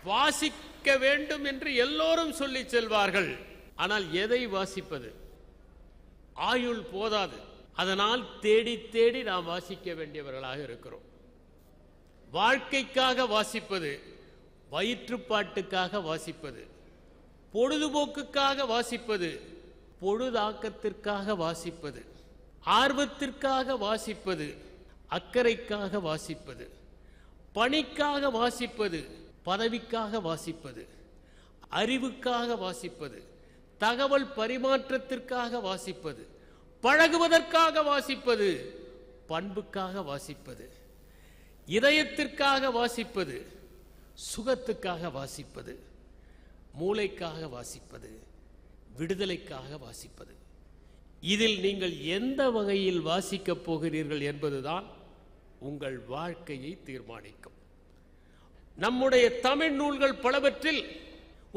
வாசிக்க வேண்டும் என்று எல்லோரும் சொல்லி செல்வார்கள். ஆனால் எதை வாசிப்பது? ஆயுள் போதாது. அதனால் தேடி தேடி நாம் வாசிக்க வேண்டியவர்களாக இருக்கிறோம். வாழ்க்கைக்காக வாசிப்பது, வயிற்றுப்பாட்டுக்காக வாசிப்பது, பொழுதுபோக்குக்காக வாசிப்பது, பொழுதாக்கத்திற்காக வாசிப்பது, ஆர்வத்திற்காக வாசிப்பது, அக்கறைக்காக வாசிப்பது, பணிக்காக வாசிப்பது, பதவிக்காக வாசிப்பது, அறிவுக்காக வாசிப்பது, தகவல் பரிமாற்றத்திற்காக வாசிப்பது, பழகுவதற்காக வாசிப்பது, பண்புக்காக வாசிப்பது, இதயத்திற்காக வாசிப்பது, சுகத்துக்காக வாசிப்பது, மூளைக்காக வாசிப்பது, விடுதலைக்காக வாசிப்பது. இதில் நீங்கள் எந்த வகையில் வாசிக்கப் போகிறீர்கள் என்பதுதான் உங்கள் வாழ்க்கையை தீர்மானிக்கும். நம்முடைய தமிழ் நூல்கள் பலவற்றில்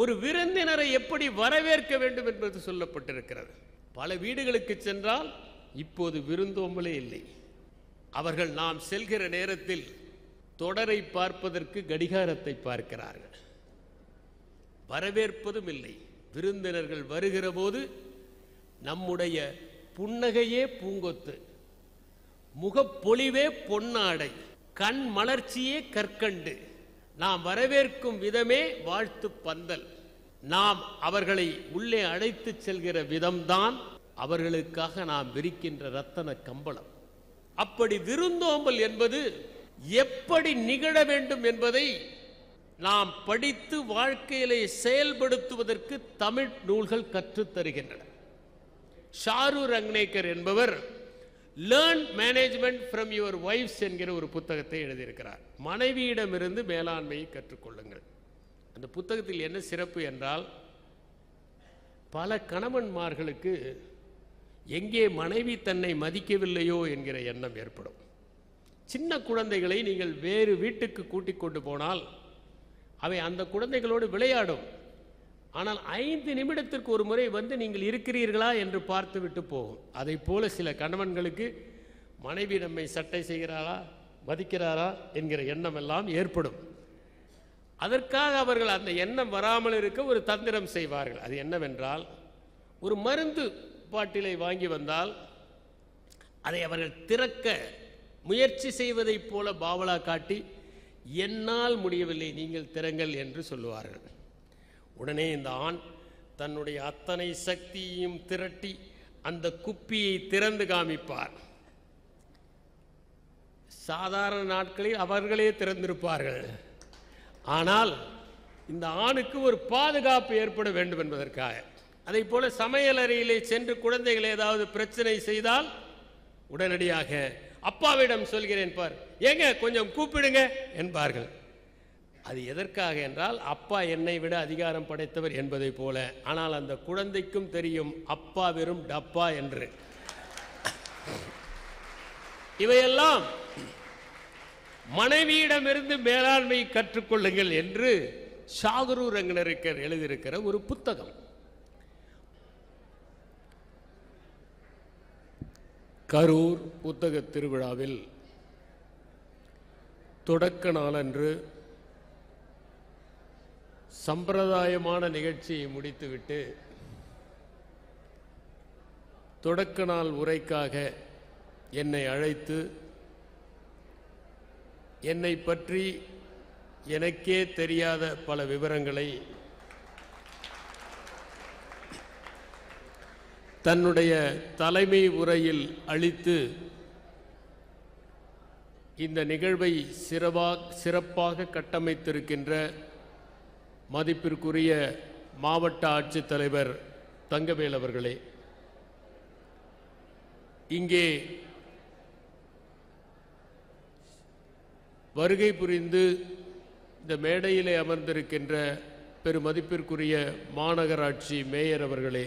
ஒரு விருந்தினரை எப்படி வரவேற்க வேண்டும் என்பது சொல்லப்பட்டிருக்கிறது. பல வீடுகளுக்கு சென்றால் இப்போது விருந்தோம்பலே இல்லை. அவர்கள் நாம் செல்கிற நேரத்தில் தொடரை பார்ப்பதற்கு கடிகாரத்தை பார்க்கிறார்கள். வரவேற்பதும் இல்லை. விருந்தினர்கள் வருகிற போது நம்முடைய புன்னகையே பூங்கொத்து, முகப்பொலிவே பொன்னாடை, கண் மலர்ச்சியே கற்கண்டு, நாம் வரவேற்கும் விதமே வாழ்த்து பந்தல். நாம் அவர்களை உள்ளே அழைத்து செல்கிற விதம்தான் அவர்களுக்காக நாம் விரிக்கின்ற ரத்தன கம்பளம். அப்படி விருந்தோம்பல் என்பது எப்படி நிகழ வேண்டும் என்பதை நாம் படித்து வாழ்க்கையிலே செயல்படுத்துவதற்கு தமிழ் நூல்கள் கற்றுத் தருகின்றன. ஷாரு ரங்னேக்கர் என்பவர் learn management from your wife's என்கிற ஒரு புத்தகத்தை எழுதியிருக்கிறார். மனைவியிடமிருந்து மேலாண்மையை கற்றுக்கொள்ளுங்கள். அந்த புத்தகத்தில் என்ன சிறப்பு என்றால், பல கணவன்மார்களுக்கு எங்கே மனைவி தன்னை மதிக்கவில்லையோ என்கிற எண்ணம் ஏற்படும். சின்ன குழந்தைகளை நீங்கள் வேறு வீட்டுக்கு கூட்டிக் கொண்டு போனால் அவை அந்த குழந்தைகளோடு விளையாடும். ஆனால் 5 நிமிடத்திற்கு ஒரு முறை வந்து நீங்கள் இருக்கிறீர்களா என்று பார்த்துவிட்டு போகும். அதை போல சில கணவன்களுக்கு மனைவி நம்மை சட்டை செய்கிறாரா, மதிக்கிறாரா என்கிற எண்ணம் எல்லாம் ஏற்படும். அதற்காக அவர்கள் அந்த எண்ணம் வராமல் இருக்க ஒரு தந்திரம் செய்வார்கள். அது என்னவென்றால், ஒரு மருந்து பாட்டிலை வாங்கி வந்தால் அதை அவர்கள் திறக்க முயற்சி செய்வதைப் போல பாவலா காட்டி, என்னால் முடியவில்லை, நீங்கள் திறங்கள் என்று சொல்லுவார்கள். உடனே இந்த ஆண் தன்னுடைய அத்தனை சக்தியையும் திரட்டி அந்த குப்பியை திறந்து காமிப்பார். சாதாரண நாட்களில் அவர்களே திறந்திருப்பார்கள். ஆனால் இந்த ஆணுக்கு ஒரு பாதுகாப்பு ஏற்பட வேண்டும் என்பதற்காக, அதை போல சமையல் அறையிலே சென்று குழந்தைகள் ஏதாவது பிரச்சனை செய்தால் உடனடியாக அப்பாவிடம் சொல்கிறேன் பார், ஏங்க கொஞ்சம் கூப்பிடுங்க என்பார்கள். அது எதற்காக என்றால், அப்பா என்னை விட அதிகாரம் படைத்தவர் என்பதை போல. ஆனால் அந்த குழந்தைக்கும் தெரியும் அப்பா வெறும் டப்பா என்று. இவையெல்லாம் மனைவியிடமிருந்து மேலாண்மை கற்றுக்கொள்ளுங்கள் என்று ஷாரு ரங்னேக்கர் எழுதியிருக்கிற ஒரு புத்தகம். கரூர் புத்தக திருவிழாவில் தொடக்க நாளன்று சம்பிரதாயமான நிகழ்ச்சியை முடித்துவிட்டு தொடக்க நாள் உரைக்காக என்னை அழைத்து என்னை பற்றி எனக்கே தெரியாத பல விவரங்களை தன்னுடைய தலைமை உரையில் அளித்து இந்த நிகழ்வை சிறப்பாக கட்டமைத்திருக்கின்ற மதிப்பிற்குரிய மாவட்ட ஆட்சித்தலைவர் தங்கவேல் அவர்களே, இங்கே வருகை புரிந்து இந்த மேடையிலே அமர்ந்திருக்கின்ற பெருமதிப்பிற்குரிய மாநகராட்சி மேயர் அவர்களே,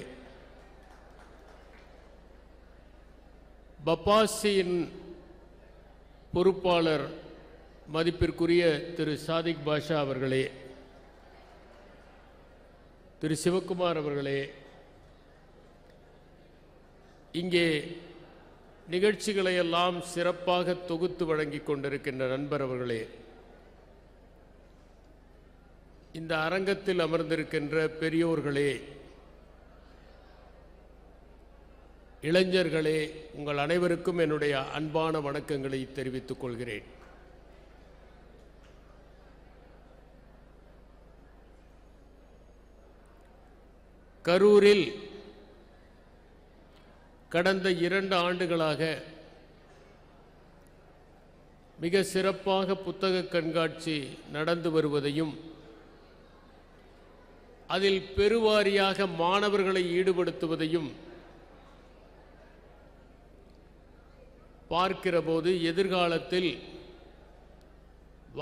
பப்பாசியின் பொறுப்பாளர் மதிப்பிற்குரிய திரு சாதிக் பாஷா அவர்களே, திரு சிவக்குமார் அவர்களே, இங்கே நிகழ்ச்சிகளை எல்லாம் சிறப்பாக தொகுத்து வழங்கிக் கொண்டிருக்கின்ற நண்பர் அவர்களே, இந்த அரங்கத்தில் அமர்ந்திருக்கின்ற பெரியோர்களே, இளைஞர்களே, உங்கள் அனைவருக்கும் என்னுடைய அன்பான வணக்கங்களை தெரிவித்துக் கொள்கிறேன். கரூரில் கடந்த 2 ஆண்டுகளாக மிக சிறப்பாக புத்தக கண்காட்சி நடந்து வருவதையும் அதில் பெருவாரியாக மாணவர்களை ஈடுபடுத்துவதையும் பார்க்கிறபோது எதிர்காலத்தில்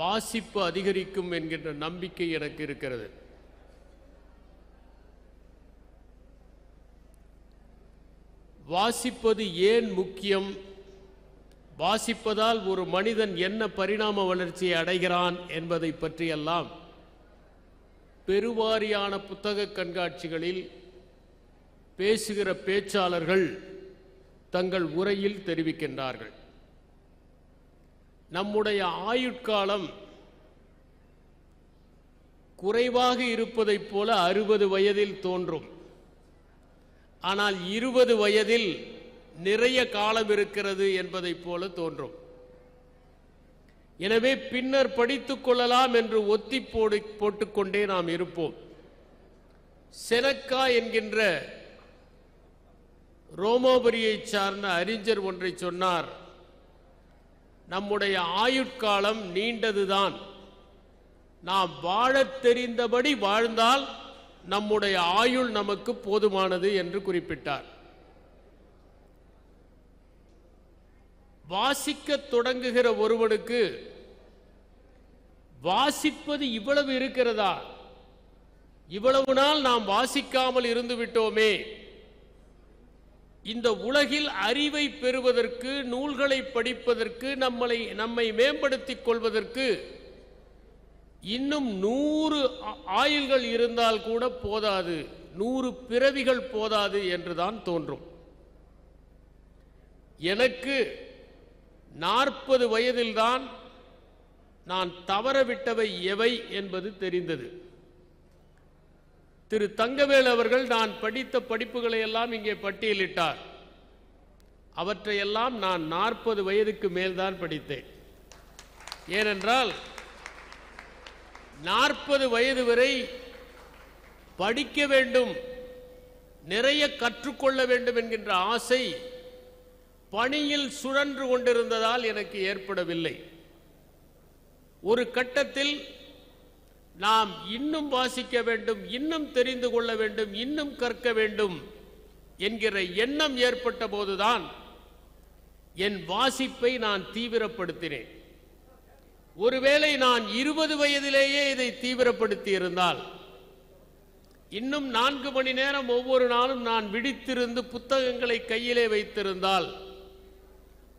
வாசிப்பு அதிகரிக்கும் என்கின்ற நம்பிக்கை எனக்கு இருக்கிறது. வாசிப்பது ஏன் முக்கியம், வாசிப்பதால் ஒரு மனிதன் என்ன பரிணாம வளர்ச்சியை அடைகிறான் என்பதை பற்றியெல்லாம் பெருவாரியான புத்தக கண்காட்சிகளில் பேசுகிற பேச்சாளர்கள் தங்கள் உரையில் தெரிவிக்கின்றார்கள். நம்முடைய ஆயுட்காலம் குறைவாக இருப்பதைப் போல 60 வயதில் தோன்றும். ஆனால் 20 வயதில் நிறைய காலம் இருக்கிறது என்பதைப் போல தோன்றும். எனவே பின்னர் படித்துக் கொள்ளலாம் என்று ஒத்தி போட்டுக்கொண்டே நாம் இருப்போம். செனக்கா என்கின்ற ரோமாபுரியை சார்ந்த அறிஞர் ஒன்றை சொன்னார். நம்முடைய ஆயுட்காலம் நீண்டதுதான், நாம் வாழத் தெரிந்தபடி வாழ்ந்தால் நம்முடைய ஆயுள் நமக்கு போதுமானது என்று குறிப்பிட்டார். வாசிக்க தொடங்குகிற ஒருவனுக்கு வாசிப்பது இவ்வளவு இருக்கிறதா, இவ்வளவு நாள் நாம் வாசிக்காமல் இருந்து விட்டோமே, இந்த உலகில் அறிவை பெறுவதற்கு, நூல்களை படிப்பதற்கு, நம்மை மேம்படுத்திக் கொள்வதற்கு இன்னும் 100 ஆயுள்கள் இருந்தால் கூட போதாது, 100 பிறவிகள் போதாது என்றுதான் தோன்றும். எனக்கு 40 வயதில்தான் நான் தவறவிட்டவை எவை என்பது தெரிந்தது. திரு தங்கவேல் அவர்கள் நான் படித்த படிப்புகளை எல்லாம் இங்கே பட்டியலிட்டார். அவற்றையெல்லாம் நான் 40 வயதுக்கு மேல்தான் படித்தேன். ஏனென்றால் 40 வயது வரை படிக்க வேண்டும், நிறைய கற்றுக்கொள்ள வேண்டும் என்கின்ற ஆசை பணியில் சுழன்று கொண்டிருந்ததால் எனக்கு ஏற்படவில்லை. ஒரு கட்டத்தில் நாம் இன்னும் வாசிக்க வேண்டும், இன்னும் தெரிந்து கொள்ள வேண்டும், இன்னும் கற்க வேண்டும் என்கிற எண்ணம் ஏற்பட்ட போதுதான் என் வாசிப்பை நான் தீவிரப்படுத்தினேன். ஒருவேளை நான் 20 வயதிலேயே இதை தீவிரப்படுத்தி இருந்தால், இன்னும் 4 மணி நேரம் ஒவ்வொரு நாளும் நான் விழித்திருந்து புத்தகங்களை கையிலே வைத்திருந்தால்,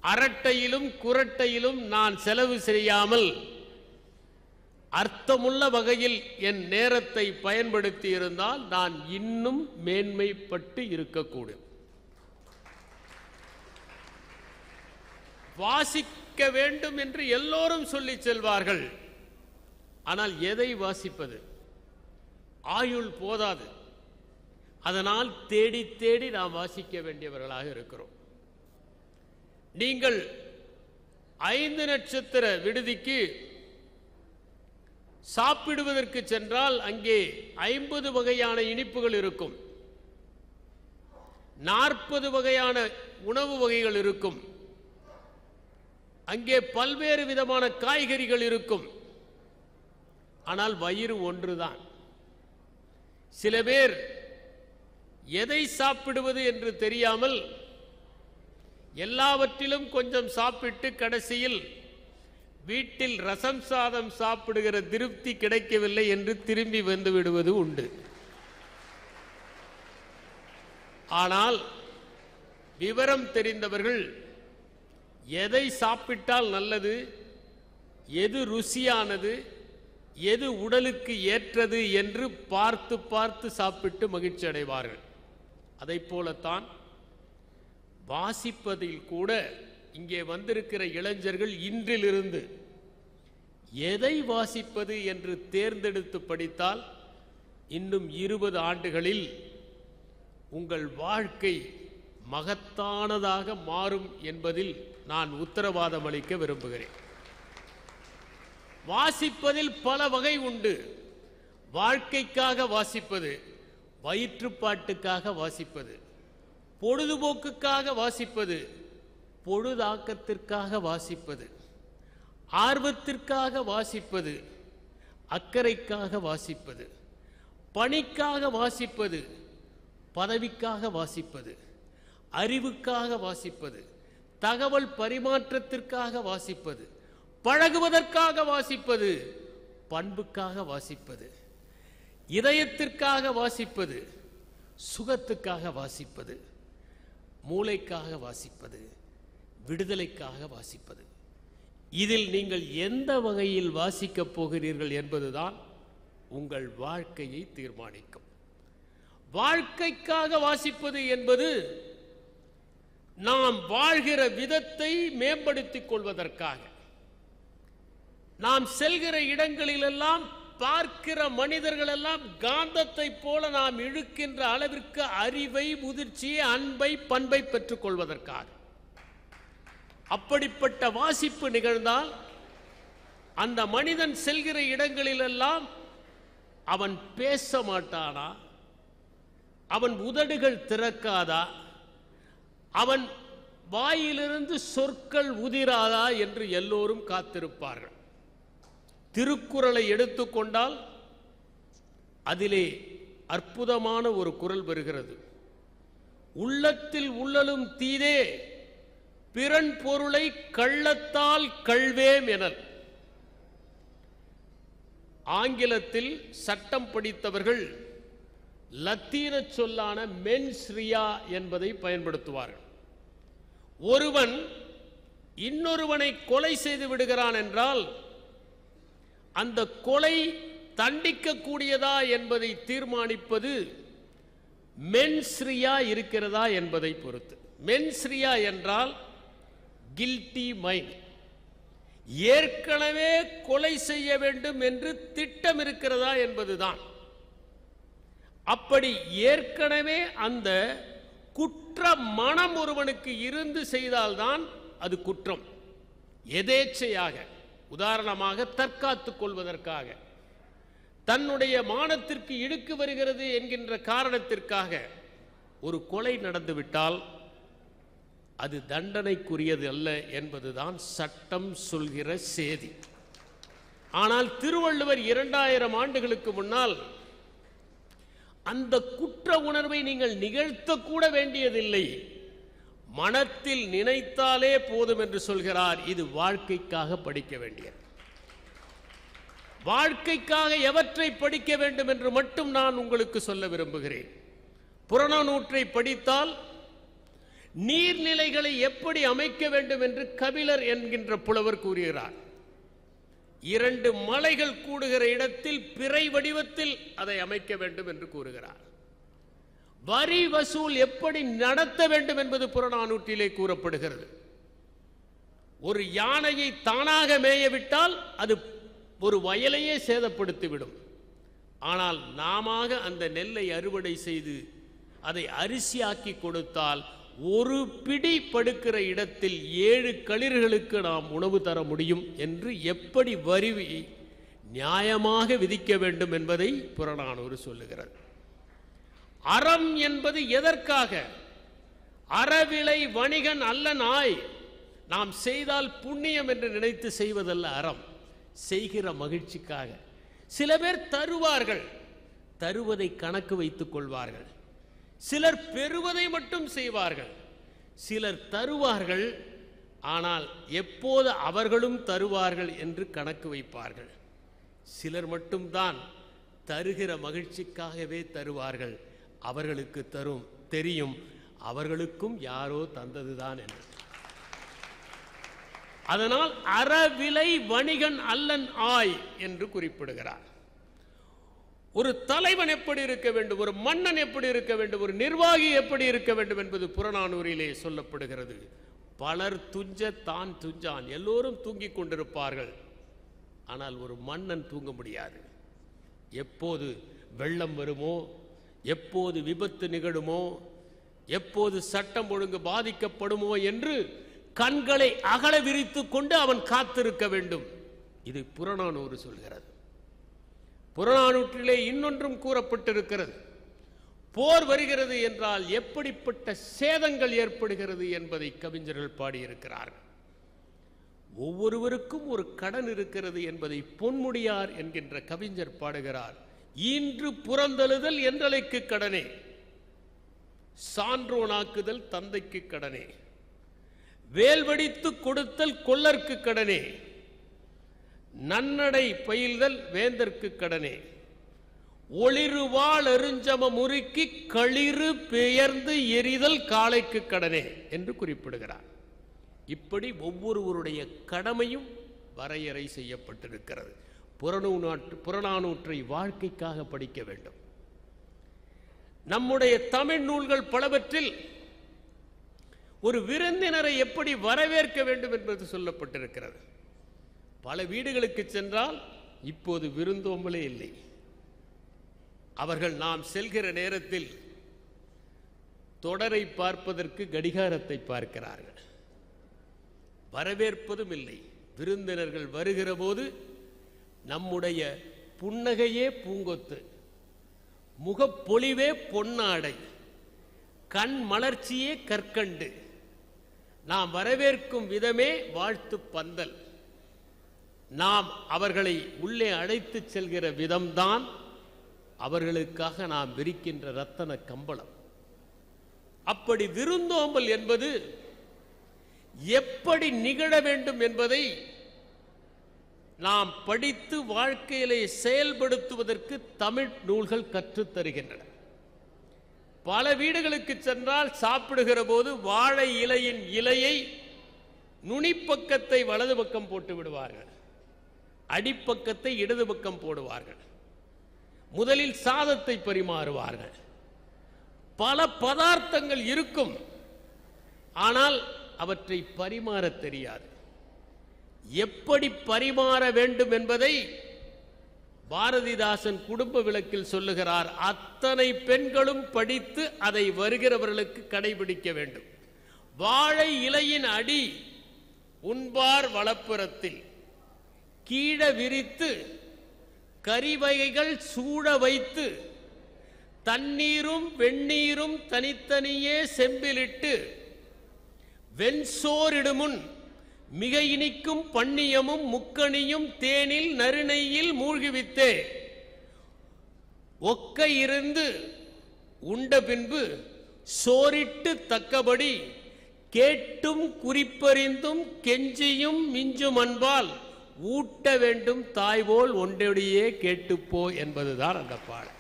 அரட்டையிலும் குரட்டையிலும் நான் செலவு செய்யாமல் அர்த்தமுள்ள வகையில் என் நேரத்தை பயன்படுத்தி இருந்தால் நான் இன்னும் மேன்மைப்பட்டு இருக்கக்கூடும். வாசிக்க வேண்டும் என்று எல்லோரும் சொல்லி செல்வார்கள். ஆனால் எதை வாசிப்பது? ஆயுள் போதாது. அதனால் தேடி தேடி நாம் வாசிக்க வேண்டியவர்களாக இருக்கிறோம். நீங்கள் 5 நட்சத்திர விடுதிக்கு சாப்பிடுவதற்கு சென்றால் அங்கே 50 வகையான இனிப்புகள் இருக்கும், 40 வகையான உணவு வகைகள் இருக்கும், அங்கே பல்வேறு விதமான காய்கறிகள் இருக்கும். ஆனால் வயிறு ஒன்றுதான். சில பேர் எதை சாப்பிடுவது என்று தெரியாமல் எல்லாவற்றிலும் கொஞ்சம் சாப்பிட்டு கடைசியில் வீட்டில் ரசம் சாதம் சாப்பிடுகிற திருப்தி கிடைக்கவில்லை என்று திரும்பி வந்து விடுவது உண்டு. ஆனால் விவரம் தெரிந்தவர்கள் எதை சாப்பிட்டால் நல்லது, எது ருசியானது, எது உடலுக்கு ஏற்றது என்று பார்த்து பார்த்து சாப்பிட்டு மகிழ்ச்சி அடைவார்கள். அதைப் போலத்தான் வாசிப்பதில் கூட இங்கே வந்திருக்கிற இளைஞர்கள் இன்றிலிருந்து எதை வாசிப்பது என்று தேர்ந்தெடுத்து படித்தால் இன்னும் 20 ஆண்டுகளில் உங்கள் வாழ்க்கை மகத்தானதாக மாறும் என்பதில் நான் உத்தரவாதம் அளிக்க விரும்புகிறேன். வாசிப்பதில் பல வகை உண்டு. வாழ்க்கைக்காக வாசிப்பது, வயிற்றுப்பாட்டுக்காக வாசிப்பது, பொழுதுபோக்குக்காக வாசிப்பது, பொழுதாக்கத்திற்காக வாசிப்பது, ஆர்வத்திற்காக வாசிப்பது, அக்கறைக்காக வாசிப்பது, பணிக்காக வாசிப்பது, பதவிக்காக வாசிப்பது, அறிவுக்காக வாசிப்பது, தகவல் பரிமாற்றத்திற்காக வாசிப்பது, பழகுவதற்காக வாசிப்பது, பண்புக்காக வாசிப்பது, இதயத்திற்காக வாசிப்பது, சுகத்துக்காக வாசிப்பது, மூளைக்காக வாசிப்பது, விடுதலைக்காக வாசிப்பது. இதில் நீங்கள் எந்த வகையில் வாசிக்கப் போகிறீர்கள் என்பதுதான் உங்கள் வாழ்க்கையை தீர்மானிக்கும். வாழ்க்கைக்காக வாசிப்பது என்பது நாம் வாழ்கிற விதத்தை மேம்படுத்திக் கொள்வதற்காக, நாம் செல்கிற இடங்களிலெல்லாம் பார்க்கிற மனிதர்கள் எல்லாம் காந்தத்தை போல நாம் இழுக்கின்ற அளவிற்கு அறிவை, முதிர்ச்சியை, அன்பை, பண்பை பெற்றுக் கொள்வதற்காக. அப்படிப்பட்ட வாசிப்பு நிகழ்ந்தால் அந்த மனிதன் செல்கிற இடங்களிலெல்லாம் அவன் பேச மாட்டானா, அவன் உதடுகள் திறக்காதா, அவன் வாயிலிருந்து சொற்கள் உதிராதா என்று எல்லோரும் காத்திருப்பார்கள். திருக்குறளை எடுத்துக்கொண்டால் அதிலே அற்புதமான ஒரு குறள் வருகிறது. உள்ளத்தில் உள்ளலும் தீதே பிறன் பொருளை கள்ளத்தால் கள்வேம் எனல். ஆங்கிலத்தில் சட்டம் படித்தவர்கள் லத்தீன சொல்லான மென்ஸ் ரியா என்பதை பயன்படுத்துவார்கள். ஒருவன் இன்னொருவனை கொலை செய்து விடுகிறான் என்றால் அந்த கொலை தண்டிக்க கூடியதா என்பதை தீர்மானிப்பது மென்ஸ் ரியா இருக்கிறதா என்பதை பொறுத்து. மென்ஸ் ரியா என்றால் கில்ட்டி மைண்ட், ஏற்கனவே கொலை செய்ய வேண்டும் என்று திட்டம் இருக்கிறதா என்பதுதான். அப்படி ஏற்கனவே அந்த குற்ற மனம் ஒருவனுக்கு இருந்து செய்தால்தான் அது குற்றம். எதேச்சையாக, உதாரணமாக தற்காத்துக் கொள்வதற்காக, தன்னுடைய மானத்திற்கு இழுக்கு வருகிறது என்கின்ற காரணத்திற்காக ஒரு கொலை நடந்துவிட்டால் அது தண்டனைக்குரியது அல்ல என்பதுதான் சட்டம் சொல்கிற செய்தி. ஆனால் திருவள்ளுவர் 2000 ஆண்டுகளுக்கு முன்னால் அந்த குற்ற உணர்வை நீங்கள் நிகழ்த்தக்கூட வேண்டியதில்லை, மனத்தில் நினைத்தாலே போதும் என்று சொல்கிறார். இது வாழ்க்கைக்காக படிக்க வேண்டியது. வாழ்க்கைக்காக எவற்றை படிக்க வேண்டும் என்று மட்டும் நான் உங்களுக்கு சொல்ல விரும்புகிறேன். புறநானூற்றை படித்தால் நீர்நிலைகளை எப்படி அமைக்க வேண்டும் என்று கபிலர் என்கின்ற புலவர் கூறுகிறார். 2 மலைகள் கூடுகிற இடத்தில் பிறை வடிவத்தில் அதை அமைக்க வேண்டும் என்று கூறுகிறார். வரி வசூல் எப்படி நடத்த வேண்டும் என்பது புறநானூற்றிலே கூறப்படுகிறது. ஒரு யானையை தானாக மேயவிட்டால் அது ஒரு வயலையே சேதப்படுத்திவிடும். ஆனால் நாம அந்த நெல்லை அறுவடை செய்து அதை அரிசியாக்கி கொடுத்தால் ஒரு பிடி படுக்கிற இடத்தில் 7 களிர்களுக்கு நாம் உணவு தர முடியும் என்று எப்படி வரி நியாயமாக விதிக்க வேண்டும் என்பதை புறநானூறு சொல்லுகிறது. அறம் என்பது எதற்காக? அறவிலை வணிகன் அல்ல நாய். நாம் செய்தால் புண்ணியம் என்று நினைத்து செய்வதல்ல அறம், செய்கிற மகிழ்ச்சிக்காக. சில பேர் தருவார்கள், தருவதை கணக்கு வைத்துக் கொள்வார்கள். சிலர் பெறுவதை மட்டும் செய்வார்கள். சிலர் தருவார்கள், ஆனால் எப்போது அவர்களும் தருவார்கள் என்று கணக்கு வைப்பார்கள். சிலர் மட்டும்தான் தருகிற மகிழ்ச்சிக்காகவே தருவார்கள். அவர்களுக்கு தெரியும் அவர்களுக்கும் யாரோ தந்ததுதான் என்று. அதனால் அறவிலை வணிகன் அல்லன் ஆய் என்று குறிப்பிடுகிறார். ஒரு தலைவன் எப்படி இருக்க வேண்டும், ஒரு மன்னன் எப்படி இருக்க வேண்டும், ஒரு நிர்வாகி எப்படி இருக்க வேண்டும் என்பது புறநானூறிலே சொல்லப்படுகிறது. பலர் துஞ்ச தான் துஞ்சான், எல்லோரும் தூங்கிக் கொண்டிருப்பார்கள். ஆனால் ஒரு மன்னன் தூங்க முடியாது. எப்போது வெள்ளம் வருமோ, எப்போது விபத்து நிகழுமோ, எப்போது சட்டம் ஒழுங்கு பாதிக்கப்படுமோ என்று கண்களை அகல விரித்து கொண்டு அவன் காத்திருக்க வேண்டும். இது புறநானூறு சொல்கிறது. புறநானூற்றிலே இன்னொன்றும் கூறப்பட்டிருக்கிறது. போர் வருகிறது என்றால் எப்படிப்பட்ட சேதங்கள் ஏற்படுகிறது என்பதை கவிஞர்கள் பாடியிருக்கிறார்கள். ஒவ்வொருவருக்கும் ஒரு கடன் இருக்கிறது என்பதை பொன்முடியார் என்கின்ற கவிஞர் பாடுகிறார். ஈன்று புறந்தழுதல் என்றலைக்கு கடனே, சான்றோனாக்குதல் தந்தைக்கு கடனே, வேல்வடித்து கொடுத்தல் கொல்லர்க்கு கடனே, நன்னடை பயில்தல் வேந்தற்கு கடனே, ஒளிருவாள் எருஞ்சம முறுக்கி களிறு பெயர்ந்து எரிதல் காளைக்கு கடனே என்று குறிப்பிடுகிறார். இப்படி ஒவ்வொருவருடைய கடமையும் வரையறை செய்யப்பட்டிருக்கிறது. புறநானூற்றை வாழ்க்கைக்காக படிக்க வேண்டும். நம்முடைய தமிழ் நூல்கள் பலவற்றில் ஒரு விருந்தினரை எப்படி வரவேற்க வேண்டும் என்பது சொல்லப்பட்டிருக்கிறது. பல வீடுகளுக்கு சென்றால் இப்போது விருந்தோம்பலே இல்லை. அவர்கள் நாம் செல்கிற நேரத்தில் தொடரை பார்ப்பதற்கு கடிகாரத்தை பார்க்கிறார்கள். வரவேற்பதும் இல்லை. விருந்தினர்கள் வருகிற போது நம்முடைய புன்னகையே பூங்கொத்து, முகப்பொலிவே பொன்னாடை, கண் மலர்ச்சியே கற்கண்டு, நாம் வரவேற்கும் விதமே வாழ்த்து பந்தல், நாம் அவர்களை உள்ளே அழைத்து செல்கிற விதம்தான் அவர்களுக்காக நாம் விரிக்கின்ற ரத்தன கம்பளம். அப்படி விருந்தோம்பல் என்பது எப்படி நிகழ வேண்டும் என்பதை நாம் படித்து வாழ்க்கையிலே செயல்படுத்துவதற்கு தமிழ் நூல்கள் கற்றுத் தருகின்றன. பல வீடுகளுக்கு சென்றால் சாப்பிடுகிற போது வாழை இலையின் இலையை நுனிப்பக்கத்தை வலது பக்கம் போட்டு விடுவார்கள், அடிப்பக்கத்தை இடது பக்கம் போடுவார்கள். முதலில் சாதத்தை பரிமாறுவார்கள். பல பதார்த்தங்கள் இருக்கும், ஆனால் அவற்றை பரிமாற தெரியாது. எப்படி பரிமாற வேண்டும் என்பதை பாரதிதாசன் குடும்ப விளக்கில் சொல்லுகிறார். அத்தனை பெண்களும் படித்து அதை வருகிறவர்களுக்கு கடைபிடிக்க வேண்டும். வாழை இலையின் அடி உண்பார் வலப்புறத்தில், கீழ விரித்து கறிவகைகள் சூழ வைத்து தண்ணீரும் வெந்நீரும் தனித்தனியே செம்பிலிட்டு வெண்சோரிடுமுன் மிக இனிக்கும் பண்ணியமும் முக்கணியும் தேனில் நறுநெய்யில் மூழ்கிவித்தே ஒக்க இருந்து உண்ட பின்பு சோரிட்டு தக்கபடி கேட்டும் குறிப்பறிந்தும் கெஞ்சியும் மிஞ்சும் அன்பால் ஊட்ட வேண்டும் தாய்போல் ஒன்றடியே கேட்டுப்போ என்பதுதான் அந்த பாடல்.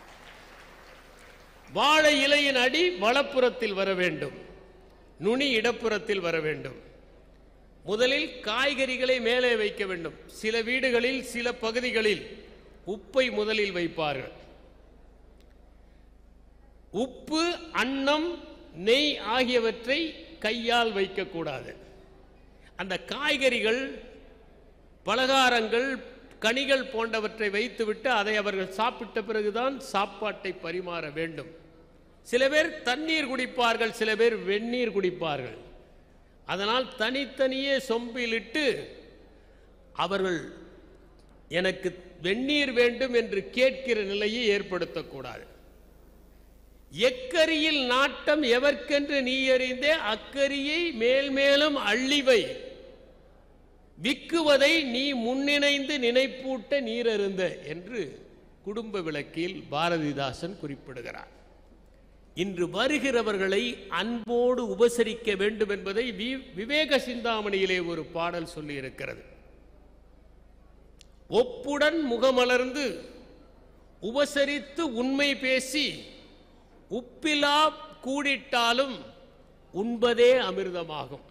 வாழை இலையின் அடி வலப்புறத்தில் வர வேண்டும், நுனி இடப்புறத்தில் வர வேண்டும். முதலில் காய்கறிகளை மேலே வைக்க வேண்டும். சில வீடுகளில் சில பகுதிகளில் உப்பை முதலில் வைப்பார்கள். உப்பு, அன்னம், நெய் ஆகியவற்றை கையால் வைக்கக்கூடாது. அந்த காய்கறிகள், பலகாரங்கள், கனிகள் போன்றவற்றை வைத்துவிட்டு அதை அவர்கள் சாப்பிட்ட பிறகுதான் சாப்பாட்டை பரிமாற வேண்டும். சில பேர் தண்ணீர் குடிப்பார்கள், சில பேர் வெந்நீர் குடிப்பார்கள். அதனால் தனித்தனியே சொம்பிலிட்டு அவர்கள் எனக்கு வெந்நீர் வேண்டும் என்று கேட்கிற நிலையை ஏற்படுத்தக்கூடாது. எக்கரியில் நாட்டம் எவர்க்கென்று நீ அறிந்தே அக்கரியை மேல் மேலும் அள்ளிவை, விக்குவதை நீ முன்னிணைந்து நினைப்பூட்ட நீரருந்த என்று குடும்ப விளக்கில் பாரதிதாசன் குறிப்பிடுகிறார். இன்று வருகிறவர்களை அன்போடு உபசரிக்க வேண்டும் என்பதை விவேக சிந்தாமணியிலே ஒரு பாடல் சொல்லி இருக்கிறது. ஒப்புடன் முகமலர்ந்து உபசரித்து உண்மை பேசி உப்பிலா கூடிட்டாலும் உண்பதே அமிர்தமாகும்.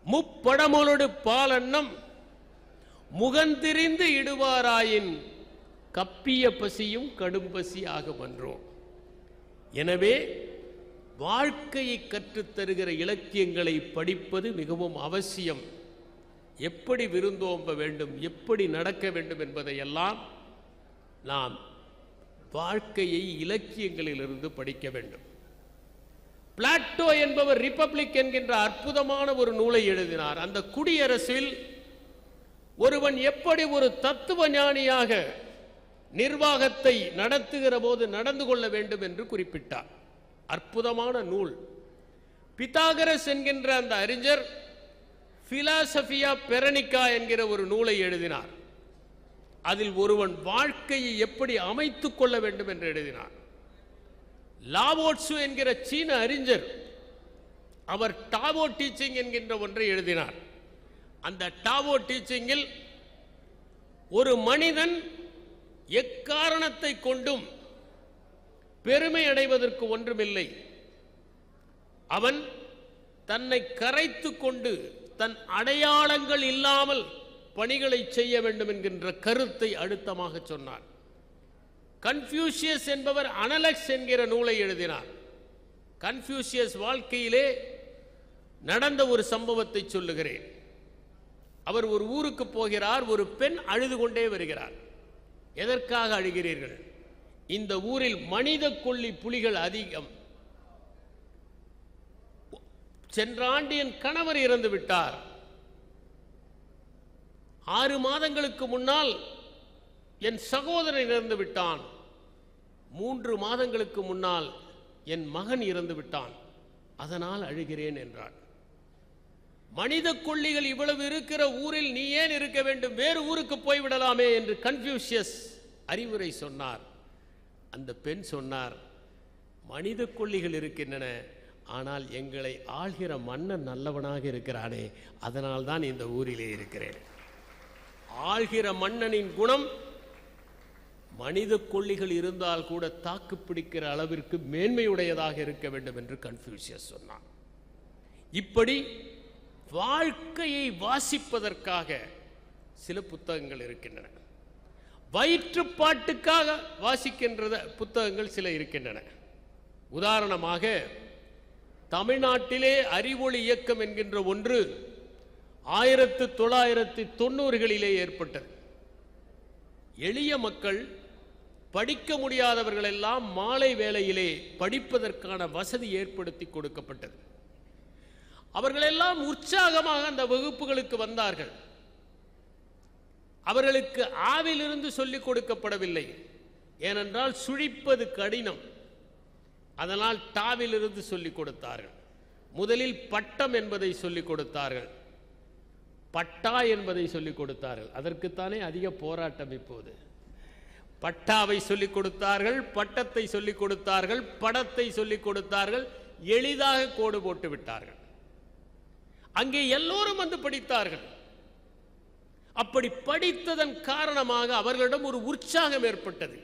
முப்படமொழு பாலன்னம் முகந்திரிந்து இடுவாராயின் கப்பிய பசியும் கடும்பசி ஆகுமன்றோம். எனவே வாழ்க்கையை கற்றுத்தருகிற இலக்கியங்களை படிப்பது மிகவும் அவசியம். எப்படி விருந்தோம்ப வேண்டும், எப்படி நடக்க வேண்டும் என்பதையெல்லாம் நாம் வாழ்க்கையை இலக்கியங்களிலிருந்து படிக்க வேண்டும். பிளாட்டோ என்பவர் ரிபப்ளிக் என்கின்ற அற்புதமான ஒரு நூலை எழுதினார். அந்த குடியரசில் ஒருவன் எப்படி ஒரு தத்துவ ஞானியாக நிர்வாகத்தை நடத்துகிற போது நடந்து கொள்ள வேண்டும் என்று குறிப்பிட்டார். அற்புதமான நூல். பித்தாகரஸ் என்கின்ற அந்த அறிஞர் பிலாசபியா பெரனிக்கா என்கிற ஒரு நூலை எழுதினார். அதில் ஒருவன் வாழ்க்கையை எப்படி அமைத்துக் கொள்ள வேண்டும் என்று எழுதினார். லாவோட்சு என்கிற சீன அறிஞர் அவர் டாவோ டீச்சிங் என்கின்ற ஒன்றை எழுதினார். அந்த டாவோ டீச்சிங்கில் ஒரு மனிதன் எக்காரணத்தை கொண்டும் பெருமை அடைவதற்கு ஒன்றுமில்லை, அவன் தன்னை கரைத்து கொண்டு தன் அடையாளங்கள் இல்லாமல் பணிகளை செய்ய வேண்டும் என்கின்ற கருத்தை அழுத்தமாக சொன்னார். கன்ஃபியூஷியஸ் என்பவர் அனலக்ஸ் என்கிற நூலை எழுதினார். கன்ஃபியூஷியஸ் வாழ்க்கையிலே நடந்த ஒரு சம்பவத்தை சொல்லுகிறேன். அவர் ஒரு ஊருக்கு போகிறார். ஒரு பெண் அழுது கொண்டே வருகிறார். எதற்காக அழுகிறீர்கள்? இந்த ஊரில் மனித கொல்லி புலிகள் அதிகம். சென்ற ஆண்டு என் கணவர் இறந்து விட்டார். 6 மாதங்களுக்கு முன்னால் என் சகோதரன் இறந்து விட்டான். 3 மாதங்களுக்கு முன்னால் என் மகன் இறந்து விட்டான். அதனால் அழுகிறேன் என்றார். மனித கொல்லிகள் இவ்வளவு இருக்கிற ஊரில் நீ ஏன் இருக்க வேண்டும்? வேறு ஊருக்கு போய்விடலாமே என்று கன்ஃபியூஷியஸ் அறிவுரை சொன்னார். அந்த பெண் சொன்னார், மனித கொல்லிகள் இருக்கின்றன, ஆனால் எங்களை ஆள்கிற மன்னன் நல்லவனாக இருக்கிறானே, அதனால் தான் இந்த ஊரிலே இருக்கிறேன். ஆள்கிற மன்னனின் குணம் மனித கொல்லிகள் இருந்தால் கூட தாக்கு பிடிக்கிற அளவிற்கு மேன்மையுடையதாக இருக்க வேண்டும் என்று கன்ஃபியூஷியஸ் சொன்னார். இப்படி வாழ்க்கையை வாசிப்பதற்காக சில புத்தகங்கள் இருக்கின்றன. வயிற்றுப்பாட்டுக்காக வாசிக்கின்ற புத்தகங்கள் சில இருக்கின்றன. உதாரணமாக தமிழ்நாட்டிலே அறிவொளி இயக்கம் என்கின்ற ஒன்று 1990களிலே ஏற்பட்டது. எளிய மக்கள், படிக்க முடியாதவர்கள் எல்லாம் மாலை வேளையிலே படிப்பதற்கான வசதி ஏற்படுத்தி கொடுக்கப்பட்டது. அவர்களெல்லாம் உற்சாகமாக அந்த வகுப்புகளுக்கு வந்தார்கள். அவர்களுக்கு ஆவிலிருந்து சொல்லிக் கொடுக்கப்படவில்லை. ஏனென்றால் சுழிப்பது கடினம். அதனால் டாவிலிருந்து சொல்லிக் கொடுத்தார்கள். முதலில் பட்டம் என்பதை சொல்லிக் கொடுத்தார்கள், பட்டா என்பதை சொல்லிக் கொடுத்தார்கள். அதற்குத்தானே அதிக போராட்டம் இப்போது. பட்டாவை சொல்லிக் கொடுத்தார்கள், பட்டத்தை சொல்லிக் கொடுத்தார்கள், படத்தை சொல்லிக் கொடுத்தார்கள், எளிதாக கோடு போட்டு விட்டார்கள். அங்கே எல்லோரும் வந்து படித்தார்கள். அப்படி படித்ததன் காரணமாக அவர்களிடம் ஒரு உற்சாகம் ஏற்பட்டது.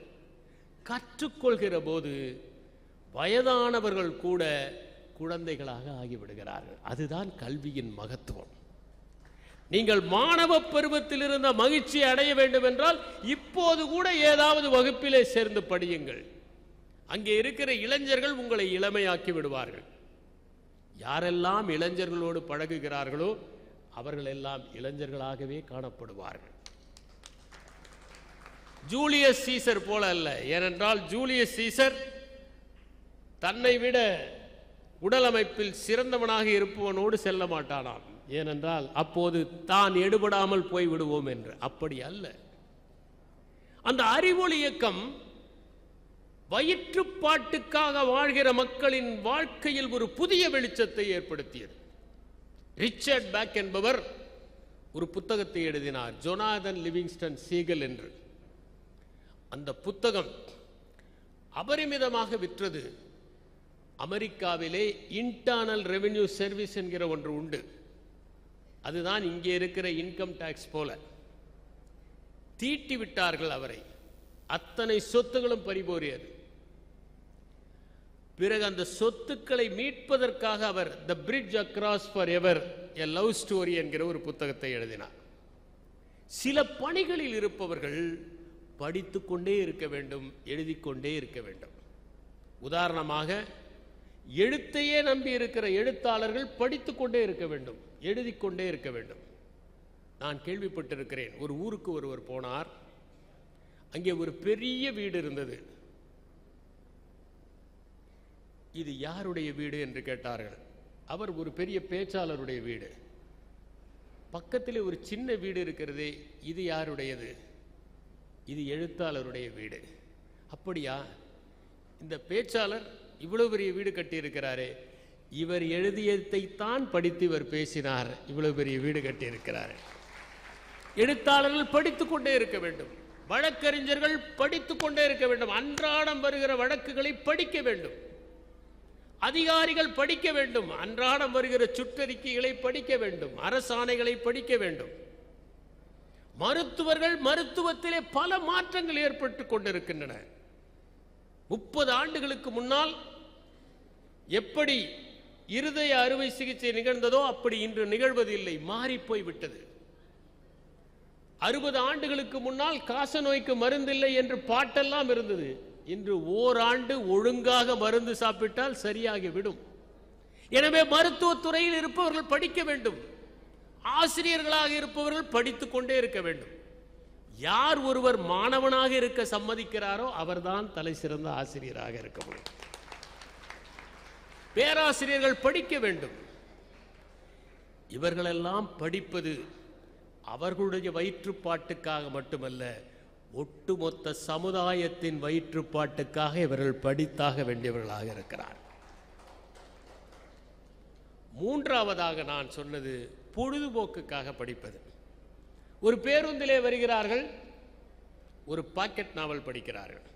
கற்றுக்கொள்கிற போது வயதானவர்கள் கூட குழந்தைகளாக ஆகிவிடுகிறார்கள். அதுதான் கல்வியின் மகத்துவம். நீங்கள் மாணவ பருவத்தில் இருந்த மகிழ்ச்சியை அடைய வேண்டும் என்றால் இப்போது கூட ஏதாவது வகுப்பிலே சேர்ந்து படியுங்கள். அங்கே இருக்கிற இளைஞர்கள் உங்களை இளமையாக்கி விடுவார்கள். யாரெல்லாம் இளைஞர்களோடு பழகுகிறார்களோ அவர்கள் எல்லாம் இளைஞர்களாகவே காணப்படுவார்கள். ஜூலியஸ் சீசர் போல அல்ல. ஏனென்றால் ஜூலியஸ் சீசர் தன்னை விட உடல் அமைப்பில் சிறந்தவனாக இருப்பவனோடு செல்ல மாட்டானாம். ஏனென்றால் அப்போது தான் எடுபடாமல் போய்விடுவோம் என்று. அப்படி அல்ல. அந்த அறிவொளி இயக்கம் வயிற்றுப்பாட்டுக்காக வாழ்கிற மக்களின் வாழ்க்கையில் ஒரு புதிய வெளிச்சத்தை ஏற்படுத்தியது. ரிச்சர்ட் பேக் என்பவர் ஒரு புத்தகத்தை எழுதினார், ஜொனாதன் லிவிங்ஸ்டன் சீகல் என்று. அந்த புத்தகம் அபரிமிதமாக விற்றது. அமெரிக்காவிலே இன்டர்னல் ரெவென்யூ சர்வீஸ் என்கிற ஒன்று உண்டு. அதுதான் இங்கே இருக்கிற இன்கம் டாக்ஸ் போல. தீட்டி விட்டார்கள் அவரை. அத்தனை சொத்துகளும் பறிபோறியது. பிறகு அந்த சொத்துக்களை மீட்பதற்காக அவர் the bridge across forever a love story என்கிற ஒரு புத்தகத்தை எழுதினார். சில பணிகளில் இருப்பவர்கள் படித்துக்கொண்டே இருக்க வேண்டும், எழுதிக்கொண்டே இருக்க வேண்டும். உதாரணமாக எழுத்தையே நம்பி இருக்கிற எழுத்தாளர்கள் படித்துக்கொண்டே இருக்க வேண்டும், எழுதிக்கொண்டே இருக்க வேண்டும். நான் கேள்விப்பட்டிருக்கிறேன். ஒரு ஊருக்கு ஒருவர் போனார். அங்கே ஒரு பெரிய வீடு இருந்தது. இது யாருடைய வீடு என்று கேட்டார்கள். அவர் ஒரு பெரிய பேச்சாளருடைய வீடு. பக்கத்தில் ஒரு சின்ன வீடு இருக்கிறது. இது யாருடையது? இது எழுத்தாளருடைய வீடு. அப்படியா? இந்த பேச்சாளர் இவ்வளவு பெரிய வீடு கட்டியிருக்கிறாரே, இவர் எழுதியதைத்தான் படித்து இவர் பேசினார். இவ்வளவு பெரிய வீடு கட்டியிருக்கிறார். எழுத்தாளர்கள் படித்துக் கொண்டே இருக்க வேண்டும். வழக்கறிஞர்கள் படித்துக் கொண்டே இருக்க வேண்டும். அன்றாடம் வருகிற வழக்குகளை படிக்க வேண்டும். அதிகாரிகள் படிக்க வேண்டும். அன்றாடம் வருகிற சுற்றறிக்கைகளை படிக்க வேண்டும். அரசாணைகளை படிக்க வேண்டும். மருத்துவர்கள் மருத்துவத்திலே பல மாற்றங்கள் ஏற்பட்டு கொண்டிருக்கின்றன. 30 ஆண்டுகளுக்கு முன்னால் எப்படி இருதய அறுவை சிகிச்சை நிகழ்ந்ததோ அப்படி இன்று நிகழ்வதில்லை, மாறி போய்விட்டது. 60 ஆண்டுகளுக்கு முன்னால் காச நோய்க்கு மருந்தில்லை என்று பாட்டெல்லாம் இருந்தது. இன்று ஓராண்டு ஒழுங்காக மருந்து சாப்பிட்டால் சரியாகிவிடும். எனவே மருத்துவத்துறையில் இருப்பவர்கள் படிக்க வேண்டும். ஆசிரியர்களாக இருப்பவர்கள் படித்துக் கொண்டே இருக்க வேண்டும். யார் ஒருவர் மாணவனாக இருக்க சம்மதிக்கிறாரோ அவர்தான் தலை சிறந்த ஆசிரியராக இருக்க முடியும். பேராசிரியர்கள் படிக்க வேண்டும். இவர்களெல்லாம் படிப்பது அவர்களுடைய வயிற்றுப்பாட்டுக்காக மட்டுமல்ல, ஒட்டுமொத்த சமுதாயத்தின் வயிற்றுப்பாட்டுக்காக இவர்கள் படித்தாக வேண்டியவர்களாக இருக்கிறார். மூன்றாவதாக நான் சொன்னது பொழுதுபோக்குக்காக படிப்பது. ஒரு பேருந்திலே வருகிறார்கள், ஒரு பாக்கெட் நாவல் படிக்கிறார்கள்.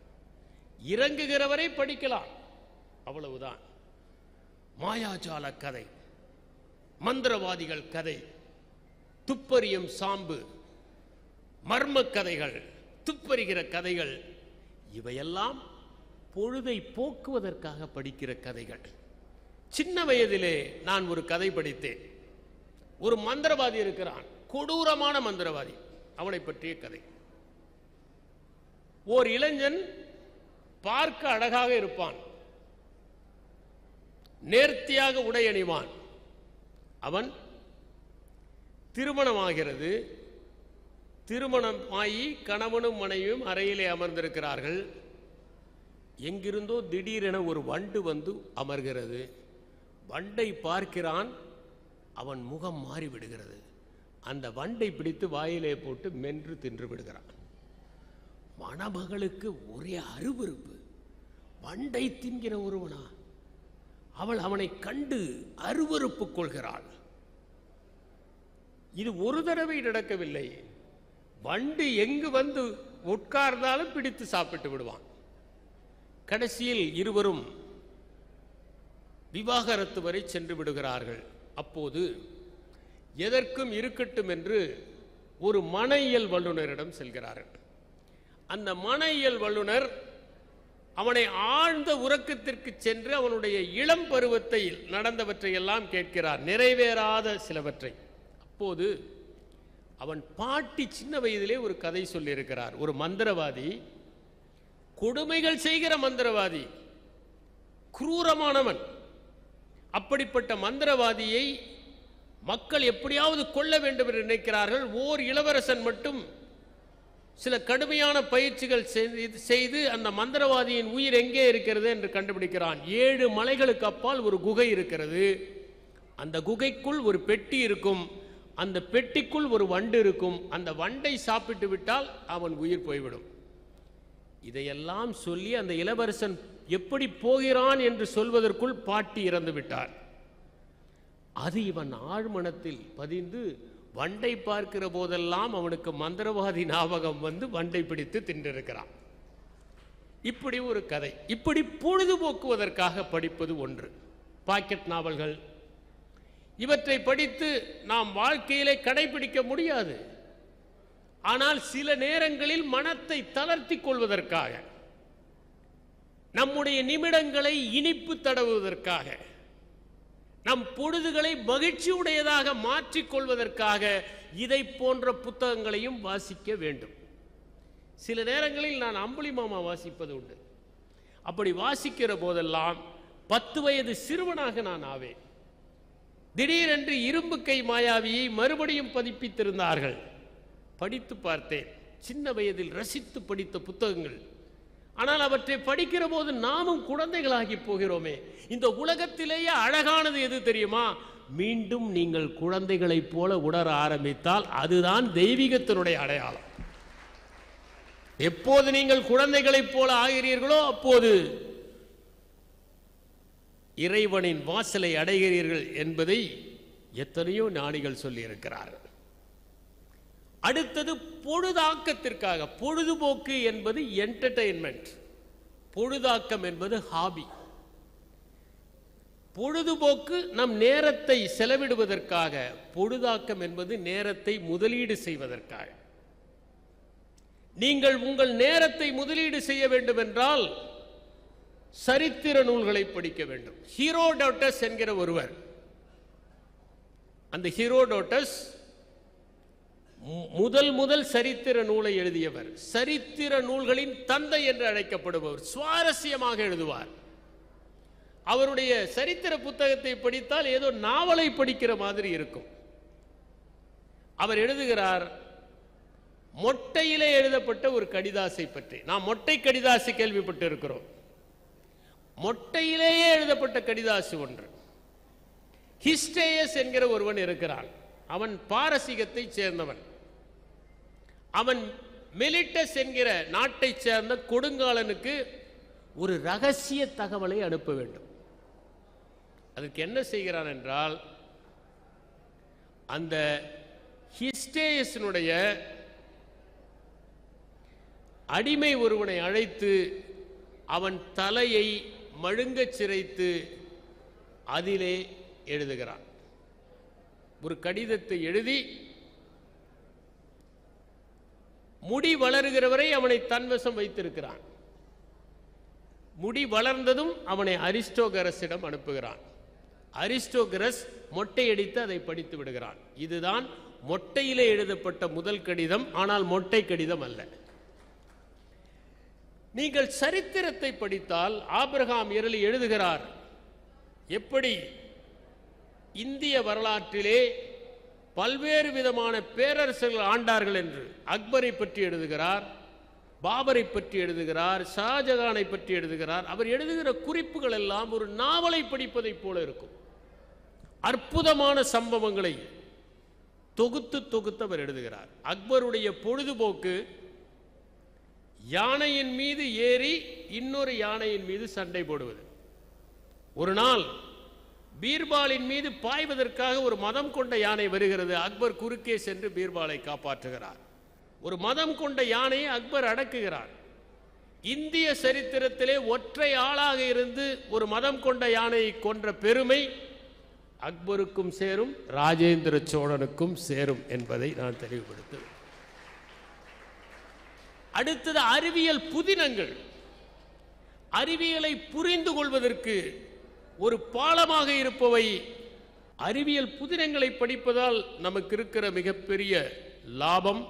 இறங்குகிறவரை படிக்கலாம், அவ்வளவுதான். மாயாஜால கதை, மந்திரவாதிகள் கதை, துப்பறியும் சாம்பு, மர்ம கதைகள், துப்பறிகிற கதைகள், இவையெல்லாம் பொழுதை போக்குவதற்காக படிக்கிற கதைகள். சின்ன வயதிலே நான் ஒரு கதை படித்தேன். ஒரு மந்திரவாதி இருக்கிறான், கொடூரமான மந்திரவாதி. அவனை பற்றிய கதை. ஓர் இளைஞன் பார்க்க அழகாக இருப்பான், நேர்த்தியாக உடை அணிவான். அவன் திருமணமாகிறது. திருமணமாகி கணவனும் மனைவியும் அறையிலே அமர்ந்திருக்கிறார்கள். எங்கிருந்தோ திடீரென ஒரு வண்டு வந்து அமர்கிறது. வண்டை பார்க்கிறான். அவன் முகம் மாறிவிடுகிறது. அந்த வண்டை பிடித்து வாயிலே போட்டு மென்று தின்று விடுகிறான். மணமகளுக்கு ஒரே அருவருப்பு. வண்டை தின்கிற ஒருவனா? அவள் அவனை கண்டு அருவருப்பு கொள்கிறாள். இது ஒரு தடவை நடக்கவில்லை. வண்டு எங்கு வந்து உட்கார்ந்தாலும் பிடித்து சாப்பிட்டு விடுவான். கடைசியில் இருவரும் விவாகரத்து வரை சென்று விடுகிறார்கள். அப்போது எதற்கும் இருக்கட்டும் என்று ஒரு மனையியல் வல்லுநரிடம் செல்கிறார்கள். அந்த மனையியல் வல்லுநர் அவனை ஆழ்ந்த உறக்கத்திற்கு சென்று அவனுடைய இளம் பருவத்தை நடந்தவற்றை எல்லாம் கேட்கிறார், நிறைவேறாத சிலவற்றை. அப்போது அவன் பாட்டி சின்ன வயதிலே ஒரு கதை சொல்லியிருக்கிறார். ஒரு மந்திரவாதி, கொடுமைகள் செய்கிற மந்திரவாதி, குரூரமானவன். அப்படிப்பட்ட மந்திரவாதியை மக்கள் எப்படியாவது கொல்ல வேண்டும் என்று நினைக்கிறார்கள். ஓர் இளவரசன் மட்டும் சில கடுமையான பயிற்சிகள் செய்து அந்த மந்திரவாதியின் உயிர் எங்கே இருக்கிறது என்று கண்டுபிடிக்கிறான். 7 மலைகளுக்கு அப்பால் ஒரு குகை இருக்கிறது. அந்த குகைக்குள் ஒரு பெட்டி இருக்கும். அந்த பெட்டிக்குள் ஒரு வண்டு இருக்கும். அந்த வண்டை சாப்பிட்டு விட்டால் அவன் உயிர் போய்விடும். இதையெல்லாம் சொல்லி அந்த இளவரசன் எப்படி போகிறான் என்று சொல்வதற்குள் பாட்டி இறந்து விட்டார். அது இவன் ஆழ்மனத்தில் பதிந்து வண்டை பார்க்கிற போதெல்லாம் அவனுக்கு மந்திரவாதி ஞாபகம் வந்து வண்டை பிடித்து தின்றிருக்கிறான். இப்படி ஒரு கதை. இப்படி பொழுதுபோக்குவதற்காக படிப்பது ஒன்று. பாக்கெட் நாவல்கள், இவற்றை படித்து நாம் வாழ்க்கையிலே கடைபிடிக்க முடியாது. ஆனால் சில நேரங்களில் மனத்தை தளர்த்தி கொள்வதற்காக, நம்முடைய நிமிடங்களை இனிப்பு தடவுவதற்காக, நம் பொழுதுகளை மகிழ்ச்சி உடையதாக மாற்றிக்கொள்வதற்காக இதை போன்ற புத்தகங்களையும் வாசிக்க வேண்டும். சில நேரங்களில் நான் அம்புலி மாமா வாசிப்பது உண்டு. அப்படி வாசிக்கிற போதெல்லாம் 10 வயது சிறுவனாக நான் ஆவேன். திடீரென்று இரும்பு கை மாயாவியை மறுபடியும் பதிப்பித்திருந்தார்கள். படித்து பார்த்தேன். சின்ன வயதில் ரசித்து படித்த புத்தகங்கள். ஆனால் அவற்றை படிக்கிற போது நாமும் குழந்தைகளாகி போகிறோமே. இந்த உலகத்திலேயே அழகானது எது தெரியுமா? மீண்டும் நீங்கள் குழந்தைகளைப் போல உணர ஆரம்பித்தால் அதுதான் தெய்வீகத்தினுடைய அடையாளம். எப்போது நீங்கள் குழந்தைகளைப் போல ஆகிறீர்களோ அப்போது இறைவனின் வாசலை அடைகிறீர்கள் என்பதை எத்தனையோ ஞானிகள் சொல்லியிருக்கிறார்கள். அடுத்தது பொழுதாக்கத்திற்காக. பொழுதுபோக்கு என்பது என்டர்டெயின்மெண்ட், பொழுதாக்கம் என்பது ஹாபி. பொழுதுபோக்கு நம் நேரத்தை செலவிடுவதற்காக, பொழுதாக்கம் என்பது நேரத்தை முதலீடு செய்வதற்காக. நீங்கள் உங்கள் நேரத்தை முதலீடு செய்ய வேண்டும் என்றால் சரித்திர நூல்களை படிக்க வேண்டும். ஹீரோடோட்டஸ் என்கிற ஒருவர், அந்த ஹீரோடோட்டஸ் முதல் சரித்திர நூலை எழுதியவர், சரித்திர நூல்களின் தந்தை என்று அழைக்கப்படுபவர். சுவாரஸ்யமாக எழுதுவார். அவருடைய சரித்திர புத்தகத்தை படித்தால் ஏதோ நாவலை படிக்கிற மாதிரி இருக்கும். அவர் எழுதுகிறார், மொட்டையிலே எழுதப்பட்ட ஒரு கடிதாசை பற்றி. நாம் மொட்டை கடிதாசு கேள்விப்பட்டு இருக்கிறோம். மொட்டையிலேயே எழுதப்பட்ட கடிதாசு ஒன்று. ஹிஸ்டேயஸ் என்கிற ஒருவன் இருக்கிறான். அவன் பாரசீகத்தை சேர்ந்தவன். அவன் மெலிட்டஸ் என்கிற நாட்டை சேர்ந்த கொடுங்காலனுக்கு ஒரு ரகசிய தகவலை அனுப்ப வேண்டும். அதுக்கு என்ன செய்கிறான் என்றால், அந்த ஹிஸ்டேயஸினுடைய அடிமை ஒருவனை அழைத்து அவன் தலையை மழுங்கச் சிரைத்து அதிலே எழுதுகிறான். ஒரு கடிதத்தை எழுதி முடி வளருகிறவரை அவனை தன்வசம் வைத்திருக்கிறான். முடி வளர்ந்ததும் அவனை அரிஸ்டோகரஸிடம் அனுப்புகிறான். அரிஸ்டோகரஸ் மொட்டையடித்து அதை படித்து விடுகிறான். இதுதான் மொட்டையிலே எழுதப்பட்ட முதல் கடிதம். ஆனால் மொட்டை கடிதம் அல்ல. நீங்கள் சரித்திரத்தை படித்தால் ஆபிரகாம் எரலி எழுதுகிறார், எப்படி இந்திய வரலாற்றிலே பல்வேறு விதமான பேரரசர்கள் ஆண்டார்கள் என்று. அக்பரை பற்றி எழுதுகிறார், பாபரை பற்றி எழுதுகிறார், ஷாஜகானை பற்றி எழுதுகிறார். அவர் எழுதுகிற குறிப்புகள் எல்லாம் ஒரு நாவலை படிப்பதைப் போல இருக்கும். அற்புதமான சம்பவங்களை தொகுத்து தொகுத்து அவர் எழுதுகிறார். அக்பருடைய பொழுதுபோக்கு யானையின் மீது ஏறி இன்னொரு யானையின் மீது சண்டை போடுவது. ஒரு நாள் பீர்பாலின் மீது பாய்வதற்காக ஒரு மதம் கொண்ட யானை வருகிறது. அக்பர் குறுக்கே சென்று பீர்பாலை காப்பாற்றுகிறார். ஒரு மதம் கொண்ட யானையை அக்பர் அடக்குகிறார். இந்திய சரித்திரத்திலே ஒற்றை ஆளாக இருந்து ஒரு மதம் கொண்ட யானையை கொன்ற பெருமை அக்பருக்கும் சேரும், ராஜேந்திர சோழனுக்கும் சேரும் என்பதை நான் தெளிவுபடுத்துகிறேன். அடுத்தது அறிவியல் புதினங்கள். அறிவியலை புரிந்து கொள்வதற்கு ஒரு பாலமாக இருப்பவை அறிவியல் புதினங்களை படிப்பதால் நமக்கு இருக்கிற மிகப்பெரிய லாபம்.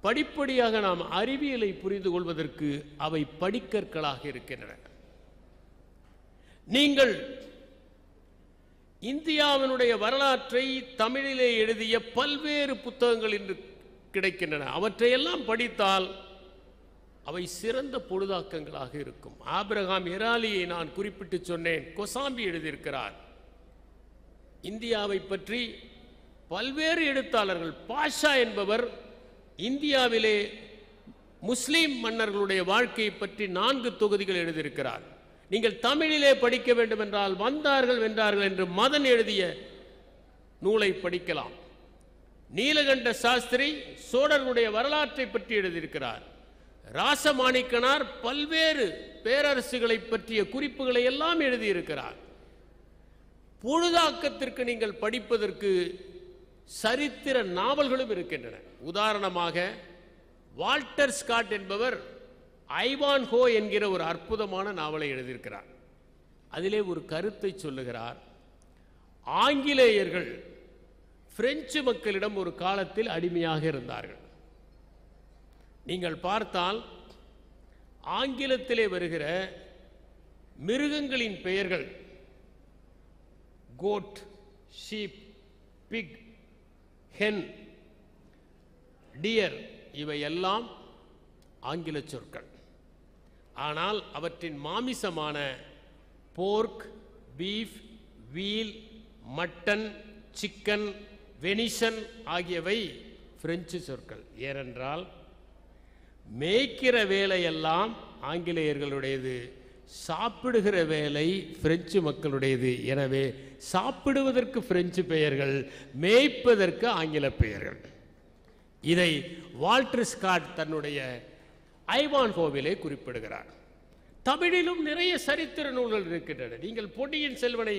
படிப்படியாக நாம் அறிவியலை புரிந்து கொள்வதற்கு அவை படிக்கற்களாக இருக்கின்றன. நீங்கள் இந்தியாவினுடைய வரலாற்றை தமிழிலே எழுதிய பல்வேறு புத்தகங்கள் இன்று கிடைக்கின்றன. அவற்றையெல்லாம் படித்தால் அவை சிறந்த பொழுதாக்கங்களாக இருக்கும். ஆபிரகாம் எராலியை நான் குறிப்பிட்டு சொன்னேன். கொசாம்பி எழுதியிருக்கிறார். இந்தியாவை பற்றி பல்வேறு எழுத்தாளர்கள். பாஷா என்பவர் இந்தியாவிலே முஸ்லீம் மன்னர்களுடைய வாழ்க்கையை பற்றி 4 தொகுதிகள் எழுதியிருக்கிறார். நீங்கள் தமிழிலே படிக்க வேண்டும் என்றால் வந்தார்கள் வென்றார்கள் என்று மதன் எழுதிய நூலை படிக்கலாம். நீலகண்ட சாஸ்திரி சோழர்களுடைய வரலாற்றை பற்றி எழுதியிருக்கிறார். ராசமாணிக்கனார் பல்வேறு பேரரசுகளை பற்றிய குறிப்புகளை எல்லாம் எழுதியிருக்கிறார். பொழுதாக்கத்திற்கு நீங்கள் படிப்பதற்கு சரித்திர நாவல்களும் இருக்கின்றன. உதாரணமாக வால்டர் ஸ்காட் என்பவர் ஐவான் ஹோ என்கிற ஒரு அற்புதமான நாவலை எழுதியிருக்கிறார். அதிலே ஒரு கருத்தை சொல்லுகிறார். ஆங்கிலேயர்கள் பிரெஞ்சு மக்களிடம் ஒரு காலத்தில் அடிமையாக இருந்தார்கள். நீங்கள் பார்த்தால் ஆங்கிலத்திலே வருகிற மிருகங்களின் பெயர்கள் goat, sheep, pig, hen, deer இவையெல்லாம் ஆங்கில சொற்கள். ஆனால் அவற்றின் மாமிசமான pork, beef, veal, mutton, chicken, venison ஆகியவை பிரெஞ்சு சொற்கள். ஏனென்றால் மேய்க்கிற வேலையெல்லாம் ஆங்கிலேயர்களுடையது, சாப்பிடுகிற வேலை பிரெஞ்சு மக்களுடையது. எனவே சாப்பிடுவதற்கு பிரெஞ்சு பெயர்கள், மேய்ப்பதற்கு ஆங்கில பெயர்கள். இதை வால்டர் ஸ்காட் தன்னுடைய ஐவான்ஹோவிலே குறிப்பிடுகிறார். தமிழிலும் நிறைய சரித்திர நூல்கள் இருக்கின்றன. நீங்கள் பொன்னியின் செல்வனை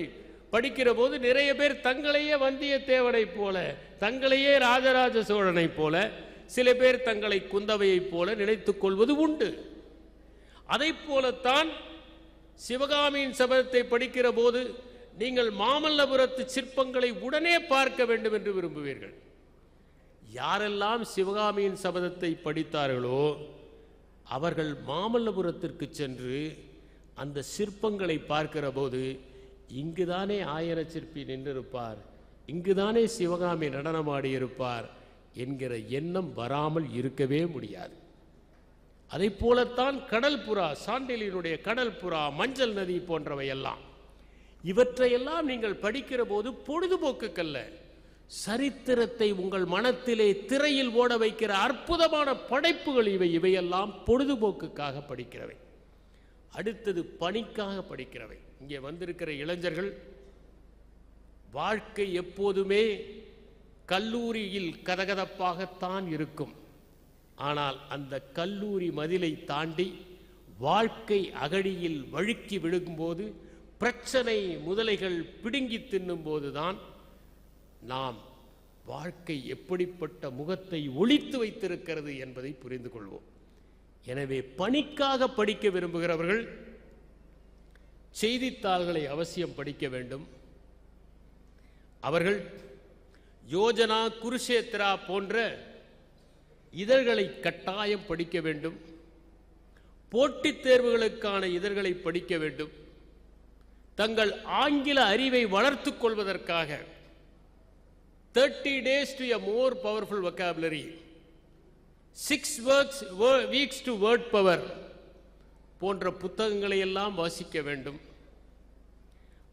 படிக்கிற போது நிறைய பேர் தங்களையே வந்தியத்தேவனை போல, தங்களையே ராஜராஜ சோழனை போல, சில பேர் தங்களை குந்தவையைப் போல நினைத்துக் கொள்வது உண்டு. அதை போலத்தான் சிவகாமியின் சபதத்தை படிக்கிற போது நீங்கள் மாமல்லபுரத்து சிற்பங்களை உடனே பார்க்க வேண்டும் என்று விரும்புவீர்கள். யாரெல்லாம் சிவகாமியின் சபதத்தை படித்தார்களோ அவர்கள் மாமல்லபுரத்திற்கு சென்று அந்த சிற்பங்களை பார்க்கிற போது இங்குதானே ஆயன சிற்பி நின்றிருப்பார், இங்குதானே சிவகாமி நடனமாடி இருப்பார் என்கிற எண்ணம் வராமல் இருக்கவே முடியாது. அதை போலத்தான் கடல் புறா, சாண்டிலினுடைய கடல் புறா, மஞ்சள் நதி போன்றவையெல்லாம், இவற்றையெல்லாம் நீங்கள் படிக்கிற போது பொழுதுபோக்குக்கல்ல, சரித்திரத்தை உங்கள் மனத்திலே திரையில் ஓட வைக்கிற அற்புதமான படைப்புகள் இவையெல்லாம் பொழுதுபோக்குக்காக படிக்கிறவை. அடுத்தது பணிக்காக படிக்கிறவை. இங்கே வந்திருக்கிற இளைஞர்கள் வாழ்க்கை எப்போதுமே கல்லூரியில் கதகதப்பாகத்தான் இருக்கும். ஆனால் அந்த கல்லூரி மதிலை தாண்டி வாழ்க்கை அகழியில் வழுக்கி விழுகும்போது, பிரச்சனை முதலைகள் பிடுங்கி தின்னும் போதுதான் நாம் வாழ்க்கை எப்படிப்பட்ட முகத்தை ஒளித்து வைத்திருக்கிறது என்பதை புரிந்து கொள்வோம். எனவே பணிக்காக படிக்க விரும்புகிறவர்கள் செய்தித்தாள்களை அவசியம் படிக்க வேண்டும். அவர்கள் யோஜனா, குருஷேத்ரா போன்ற இதழ்களை கட்டாயம் படிக்க வேண்டும். போட்டித் தேர்வுகளுக்கான இதழ்களை படிக்க வேண்டும். தங்கள் ஆங்கில அறிவை வளர்த்துக் கொள்வதற்காக 30 days to a more powerful vocabulary, 6 weeks to word power போன்ற புத்தகங்களை எல்லாம் வாசிக்க வேண்டும்.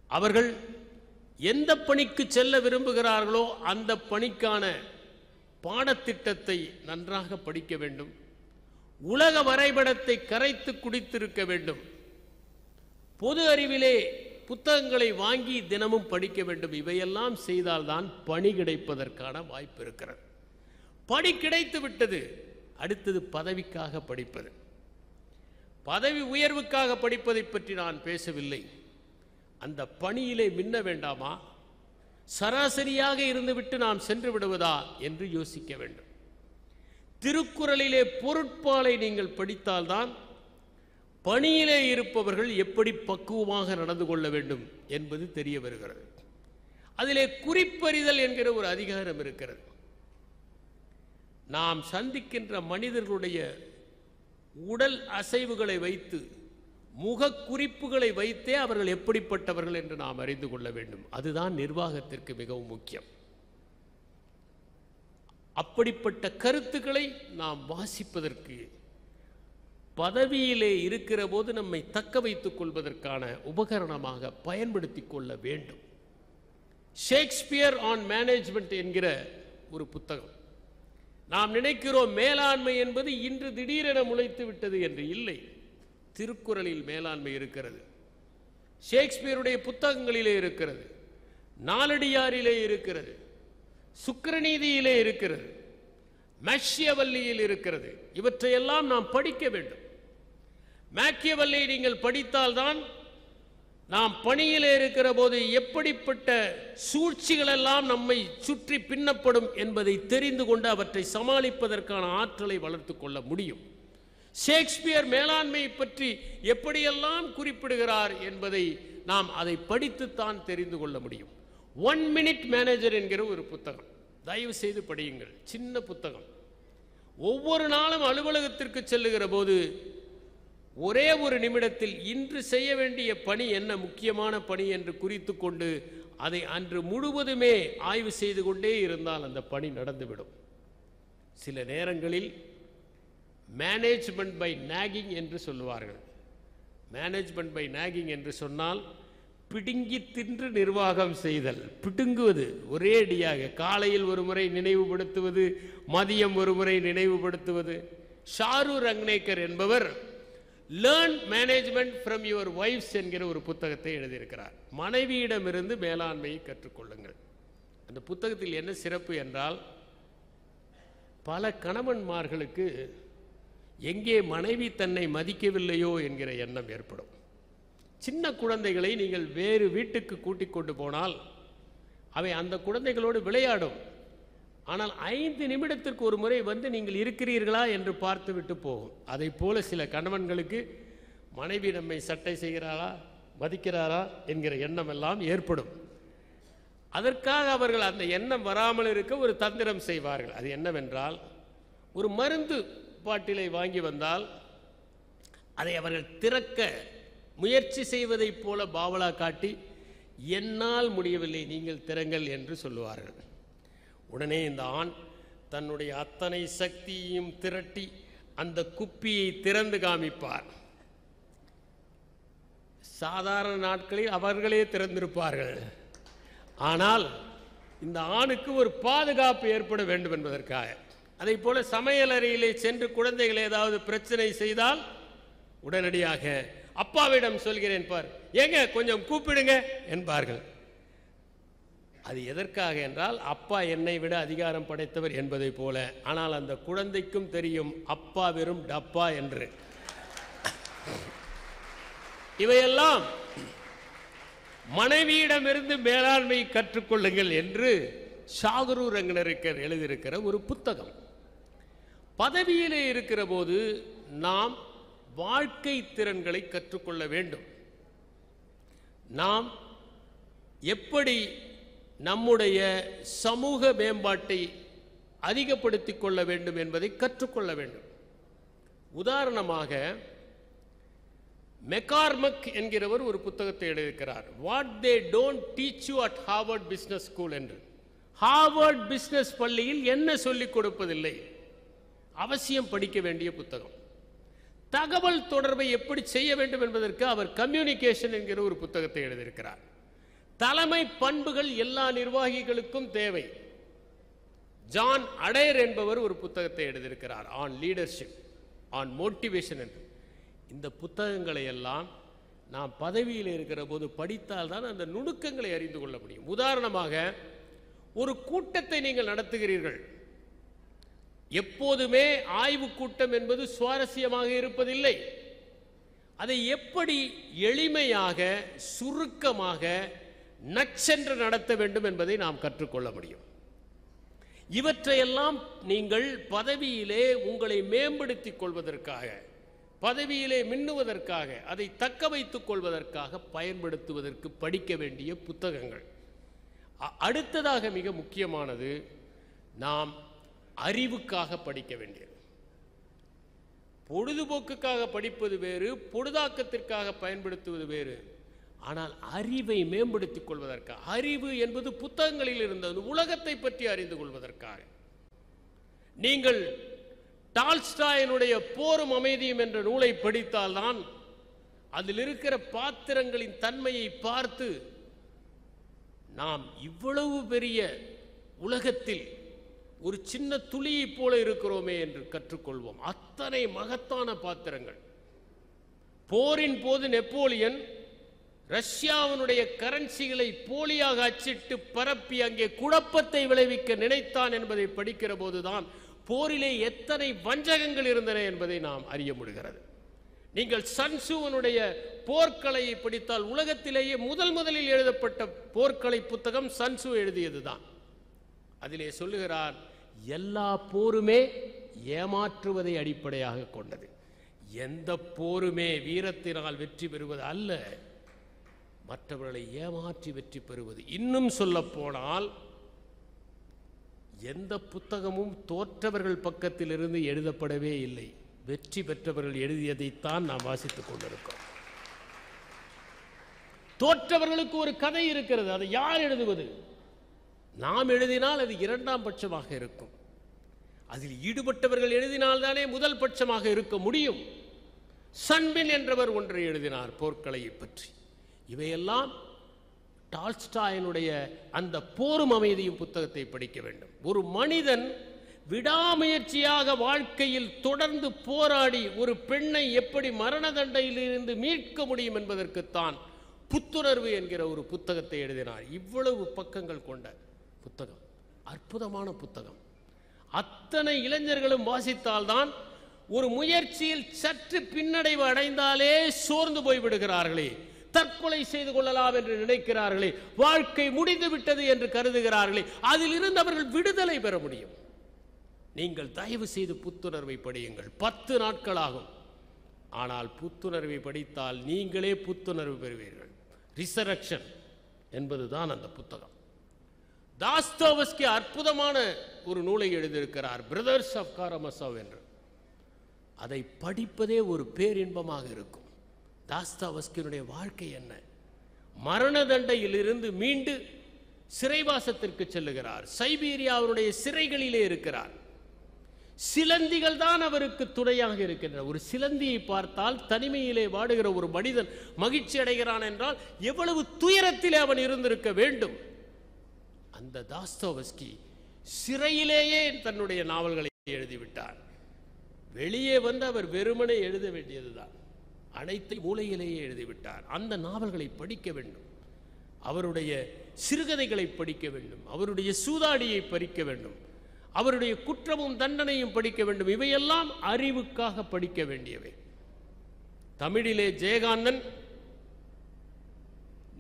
அவர்கள் எந்த பணிக்கு செல்ல விரும்புகிறார்களோ அந்த பணிக்கான பாடத்திட்டத்தை நன்றாக படிக்க வேண்டும். உலக வரைபடத்தை கரைத்து குடித்திருக்க வேண்டும். பொது அறிவிலே புத்தகங்களை வாங்கி தினமும் படிக்க வேண்டும். இவையெல்லாம் செய்தால்தான் பணி கிடைப்பதற்கான வாய்ப்பு இருக்கிறது. பணி கிடைத்து விட்டது, அடுத்தது பதவிக்காக படிப்பது. பதவி உயர்வுக்காக படிப்பதை பற்றி நான் பேசவில்லை. அந்த பணியிலே மின்ன வேண்டாமா, சராசரியாக இருந்துவிட்டு நாம் சென்று விடுவதா என்று யோசிக்க வேண்டும். திருக்குறளிலே பொருட்பாலை நீங்கள் படித்தால்தான் பணியிலே இருப்பவர்கள் எப்படி பக்குவமாக நடந்து கொள்ள வேண்டும் என்பது தெரிய வருகிறது. அதிலே குறிப்பறிதல் என்கிற ஒரு அதிகாரம் இருக்கிறது. நாம் சந்திக்கின்ற மனிதர்களுடைய உடல் அசைவுகளை வைத்து, முக குறிப்புகளை வைத்தே அவர்கள் எப்படிப்பட்டவர்கள் என்று நாம் அறிந்து கொள்ள வேண்டும். அதுதான் நிர்வாகத்திற்கு மிகவும் முக்கியம். அப்படிப்பட்ட கருத்துக்களை நாம் வாசிப்பதற்கு, பதவியிலே இருக்கிற போது நம்மை தக்க வைத்துக் கொள்வதற்கான உபகரணமாக பயன்படுத்தி கொள்ள வேண்டும். ஷேக்ஸ்பியர் ஆன் மேனேஜ்மெண்ட் என்கிற ஒரு புத்தகம். நாம் நினைக்கிறோம் மேலாண்மை என்பது இன்று திடீரென முளைத்து விட்டது என்று. இல்லை, திருக்குறளில் மேலாண்மை இருக்கிறது, ஷேக்ஸ்பியருடைய புத்தகங்களிலே இருக்கிறது, நாலடியாரிலே இருக்கிறது, சுக்கிரநீதியிலே இருக்கிறது, மேக்கியவெல்லியில் இருக்கிறது. இவற்றையெல்லாம் நாம் படிக்க வேண்டும். மேக்கியவெல்லியை நீங்கள் படித்தால்தான் நாம் பணியிலே இருக்கிற போது எப்படிப்பட்ட சூழ்ச்சிகள் எல்லாம் நம்மை சுற்றி பின்னப்படும் என்பதை தெரிந்து கொண்டு அவற்றை சமாளிப்பதற்கான ஆற்றலை வளர்த்து கொள்ள முடியும். ஷேக்ஸ்பியர் மேலாண்மையை பற்றி எப்படியெல்லாம் குறிப்பிடுகிறார் என்பதை நாம் அதை படித்துத்தான் தெரிந்து கொள்ள முடியும். 1 minute மேனேஜர் என்கிற ஒரு புத்தகம், தயவு செய்து படியுங்கள். சின்ன புத்தகம். ஒவ்வொரு நாளும் அலுவலகத்திற்கு செல்லுகிற போது ஒரே ஒரு நிமிடத்தில் இன்று செய்ய வேண்டிய பணி என்ன, முக்கியமான பணி என்று குறித்து கொண்டு அதை அன்று முழுவதுமே ஆய்வு செய்து கொண்டே இருந்தால் அந்த பணி நடந்துவிடும். சில நேரங்களில் மேனேஜ்மெண்ட் பை நாகிங் என்று சொல்லுவார்கள். மேனேஜ்மெண்ட் பை நாகிங் என்று சொன்னால் பிடுங்கி தின்று நிர்வாகம் செய்தல், பிடுங்குவது ஒரே அடியாக. காலையில் ஒரு முறை நினைவுபடுத்துவது, மதியம் ஒரு முறை நினைவுபடுத்துவது. ஷாரு ரங்னேக்கர் என்பவர் learn management from your wife's என்கிற ஒரு புத்தகத்தை எழுதியிருக்கிறார். மனைவியிடமிருந்து மேலாண்மையை கற்றுக்கொள்ளுங்கள். அந்த புத்தகத்தில் என்ன சிறப்பு என்றால், பல கணவன்மார்களுக்கு எங்கே மனைவி தன்னை மதிக்கவில்லையோ என்கிற எண்ணம் ஏற்படும். சின்ன குழந்தைகளை நீங்கள் வேறு வீட்டுக்கு கூட்டிக் கொண்டு போனால் அவை அந்த குழந்தைகளோடு விளையாடும். ஆனால் 5 நிமிடத்திற்கு ஒரு முறை வந்து நீங்கள் இருக்கிறீர்களா என்று பார்த்து விட்டு போகும். அதை போல சில கணவன்களுக்கு மனைவி நம்மை சட்டை செய்கிறாரா, மதிக்கிறாரா என்கிற எண்ணம் எல்லாம் ஏற்படும். அதற்காக அவர்கள் அந்த எண்ணம் வராமல் இருக்க ஒரு தந்திரம் செய்வார்கள். அது என்னவென்றால், ஒரு மருந்து பாட்டிலை வாங்கி வந்தால் அதை அவர்கள் திறக்க முயற்சி செய்வதைப் போல பாவலா காட்டி, என்னால் முடியவில்லை, நீங்கள் திறங்கள் என்று சொல்லுவார்கள். உடனே இந்த ஆண் தன்னுடைய அத்தனை சக்தியையும் திரட்டி அந்த குப்பியை திறந்து காமிப்பார். சாதாரண நாட்களில் அவர்களே திறந்திருப்பார்கள். ஆனால் இந்த ஆணுக்கு ஒரு பாதுகாப்பு ஏற்பட வேண்டும் என்பதற்காக, அதை போல சமையலறையிலே சென்று குழந்தைகள் ஏதாவது பிரச்சனை செய்தால் உடனடியாக அப்பாவிடம் சொல்கிறேன் பார், ஏங்க கொஞ்சம் கூப்பிடுங்க என்பார்கள். அது எதற்காக என்றால், அப்பா என்னை விட அதிகாரம் படைத்தவர் என்பதை போல. ஆனால் அந்த குழந்தைக்கும் தெரியும் அப்பா வெறும் டப்பா என்று. இவையெல்லாம் மனைவியிடமிருந்து மேலாண்மை கற்றுக்கொள்ளுங்கள் என்று ஷாகுரு ரங்கனேக்கர் எழுதியிருக்கிற ஒரு புத்தகம். பதவியிலே இருக்கிற போது நாம் வாழ்க்கை திறன்களை கற்றுக்கொள்ள வேண்டும். நாம் எப்படி நம்முடைய சமூக மேம்பாட்டை அதிகப்படுத்திக் கொள்ள வேண்டும் என்பதை கற்றுக்கொள்ள வேண்டும். உதாரணமாக மெக்கார்மக் என்கிறவர் ஒரு புத்தகத்தை எழுதியிருக்கிறார், what they don't teach you at Harvard business school என்று. ஹார்வர்ட் பிசினஸ் பள்ளியில் என்ன சொல்லிக் கொடுப்பதில்லை, அவசியம் படிக்க வேண்டிய புத்தகம். தகவல் தொடர்பை எப்படி செய்ய வேண்டும் என்பதற்கு அவர் கம்யூனிகேஷன் என்கிற ஒரு புத்தகத்தை எழுதியிருக்கிறார். தலைமை பண்புகள் எல்லா நிர்வாகிகளுக்கும் தேவை. ஜான் அடையர் என்பவர் ஒரு புத்தகத்தை எழுதியிருக்கிறார், ஆன் லீடர்ஷிப், ஆன் மோட்டிவேஷன் என்று. இந்த புத்தகங்களை எல்லாம் நாம் பதவியில் இருக்கிற போது படித்தால்தான் அந்த நுணுக்கங்களை அறிந்து கொள்ள முடியும். உதாரணமாக, ஒரு கூட்டத்தை நீங்கள் நடத்துகிறீர்கள். எப்போதுமே ஆய்வு கூட்டம் என்பது சுவாரஸ்யமாக இருப்பதில்லை. அதை எப்படி எளிமையாக, சுருக்கமாக, நச்சென்று நடத்த வேண்டும் என்பதை நாம் கற்றுக்கொள்ள முடியும். இவற்றையெல்லாம் நீங்கள் பதவியிலே உங்களை மேம்படுத்திக் கொள்வதற்காக, பதவியிலே மின்னுவதற்காக, அதை தக்க வைத்துக் கொள்வதற்காக பயன்படுத்துவதற்கு படிக்க வேண்டிய புத்தகங்கள். அடுத்ததாக மிக முக்கியமானது, நாம் அறிவுக்காக படிக்க வேண்டியது. பொழுதுபோக்குக்காக படிப்பது வேறு, பொழுதாக்கத்திற்காக பயன்படுத்துவது வேறு. ஆனால் அறிவை மேம்படுத்திக் கொள்வதற்காக, அறிவு என்பது புத்தகங்களில் இருந்தது, உலகத்தை பற்றி அறிந்து கொள்வதற்காக. நீங்கள் டால்ஸ்டாயினுடைய போரும் அமைதியும் என்ற நூலை படித்தால்தான் அதில் இருக்கிற பாத்திரங்களின் தன்மையை பார்த்து நாம் இவ்வளவு பெரிய உலகத்தில் ஒரு சின்ன துளியை போல இருக்கிறோமே என்று கற்றுக்கொள்வோம். அத்தனை மகத்தான பாத்திரங்கள். போரின் போது நெப்போலியன் ரஷ்யாவினுடைய கரன்சிகளை போலியாக அச்சிட்டு பரப்பி அங்கே குழப்பத்தை விளைவிக்க நினைத்தான் என்பதை படிக்கிற போதுதான் போரிலே எத்தனை வஞ்சகங்கள் இருந்தன என்பதை நாம் அறிய முடிகிறது. நீங்கள் சன்சுவனுடைய போர்க்கலையை படித்தால், உலகத்திலேயே முதலில் எழுதப்பட்ட போர்க்கலை புத்தகம் சன்சு எழுதியதுதான். அதிலே சொல்லுகிறார், எல்லா போருமே ஏமாற்றுவதை அடிப்படையாக கொண்டது. எந்த போருமே வீரத்தினால் வெற்றி பெறுவது அல்ல, மற்றவர்களை ஏமாற்றி வெற்றி பெறுவது. இன்னும் சொல்ல போனால், எந்த புத்தகமும் தோற்றவர்கள் பக்கத்தில் இருந்து எழுதப்படவே இல்லை, வெற்றி பெற்றவர்கள் எழுதியதைத்தான் நாம் வாசித்துக் கொண்டிருக்கிறோம். தோற்றவர்களுக்கு ஒரு கதை இருக்கிறது. அதை யார் எழுதுவது? நாம் எழுதினால் அது இரண்டாம் பட்சமாக இருக்கும். அதில் ஈடுபட்டவர்கள் எழுதினால்தானே முதல் பட்சமாக இருக்க முடியும். சன்பின் என்றவர் ஒன்றை எழுதினார் போர்க்கலையை பற்றி. இவையெல்லாம் டால்ஸ்டாயினுடைய அந்த போரும் அமைதியும் புத்தகத்தை படிக்க வேண்டும். ஒரு மனிதன் விடாமுயற்சியாக வாழ்க்கையில் தொடர்ந்து போராடி ஒரு பெண்ணை எப்படி மரண தண்டையிலிருந்து மீட்க முடியும் என்பதற்குத்தான் புத்துணர்வு என்கிற ஒரு புத்தகத்தை எழுதினார். இவ்வளவு பக்கங்கள் கொண்ட புத்தகம், அற்புதமான புத்தகம். அத்தனை இளைஞர்களும் வாசித்தால்தான், ஒரு முயற்சியில் சற்று பின்னடைவு அடைந்தாலே சோர்ந்து போய்விடுகிறார்களே, தற்கொலை செய்து கொள்ளலாம் என்று நினைக்கிறார்களே, வாழ்க்கை முடிந்து விட்டது என்று கருதுகிறார்களே, அதிலிருந்து அவர்கள் விடுதலை பெற முடியும். நீங்கள் தயவு செய்து புத்துணர்வை படியுங்கள். 10 நாட்கள் ஆகும். ஆனால் புத்துணர்வை படித்தால் நீங்களே புத்துணர்வு பெறுவீர்கள். ரிசரக்ஷன் என்பதுதான் அந்த புத்தகம். தாஸ்தோவஸ்கி அற்புதமான ஒரு நூலை எழுதியிருக்கிறார், பிரதர்ஸ் ஆஃப் காரமசோவ் என்று. அதை படிப்பதே ஒரு பேரின்பமாக இருக்கும். தாஸ்தோவஸ்கியினுடைய வாழ்க்கை என்ன? மரண தண்டையிலிருந்து மீண்டு சிறைவாசத்திற்கு செல்லுகிறார். சைபீரியாவுடைய சிறைகளிலே இருக்கிறார். சிலந்திகள் தான் அவருக்கு துணையாக இருக்கின்றன. ஒரு சிலந்தியை பார்த்தால் தனிமையிலே வாடுகிற ஒரு மனிதன் மகிழ்ச்சி அடைகிறான் என்றால் எவ்வளவு துயரத்திலே அவன் இருந்திருக்க வேண்டும். அந்த தாஸ்தோவஸ்கி சிறையிலேயே தன்னுடைய நாவல்களை எழுதிவிட்டார். வெளியே வந்து அவர் வெறுமனே எழுத வேண்டியதுதான். அனைத்து மூலையிலேயே எழுதிவிட்டார். அந்த நாவல்களை படிக்க வேண்டும். அவருடைய சிறுகதைகளை படிக்க வேண்டும். அவருடைய சூதாடியை படிக்க வேண்டும். அவருடைய குற்றமும் தண்டனையும் படிக்க வேண்டும். இவையெல்லாம் அறிவுக்காக படிக்க வேண்டியவை. தமிழிலே ஜெயகாந்தன்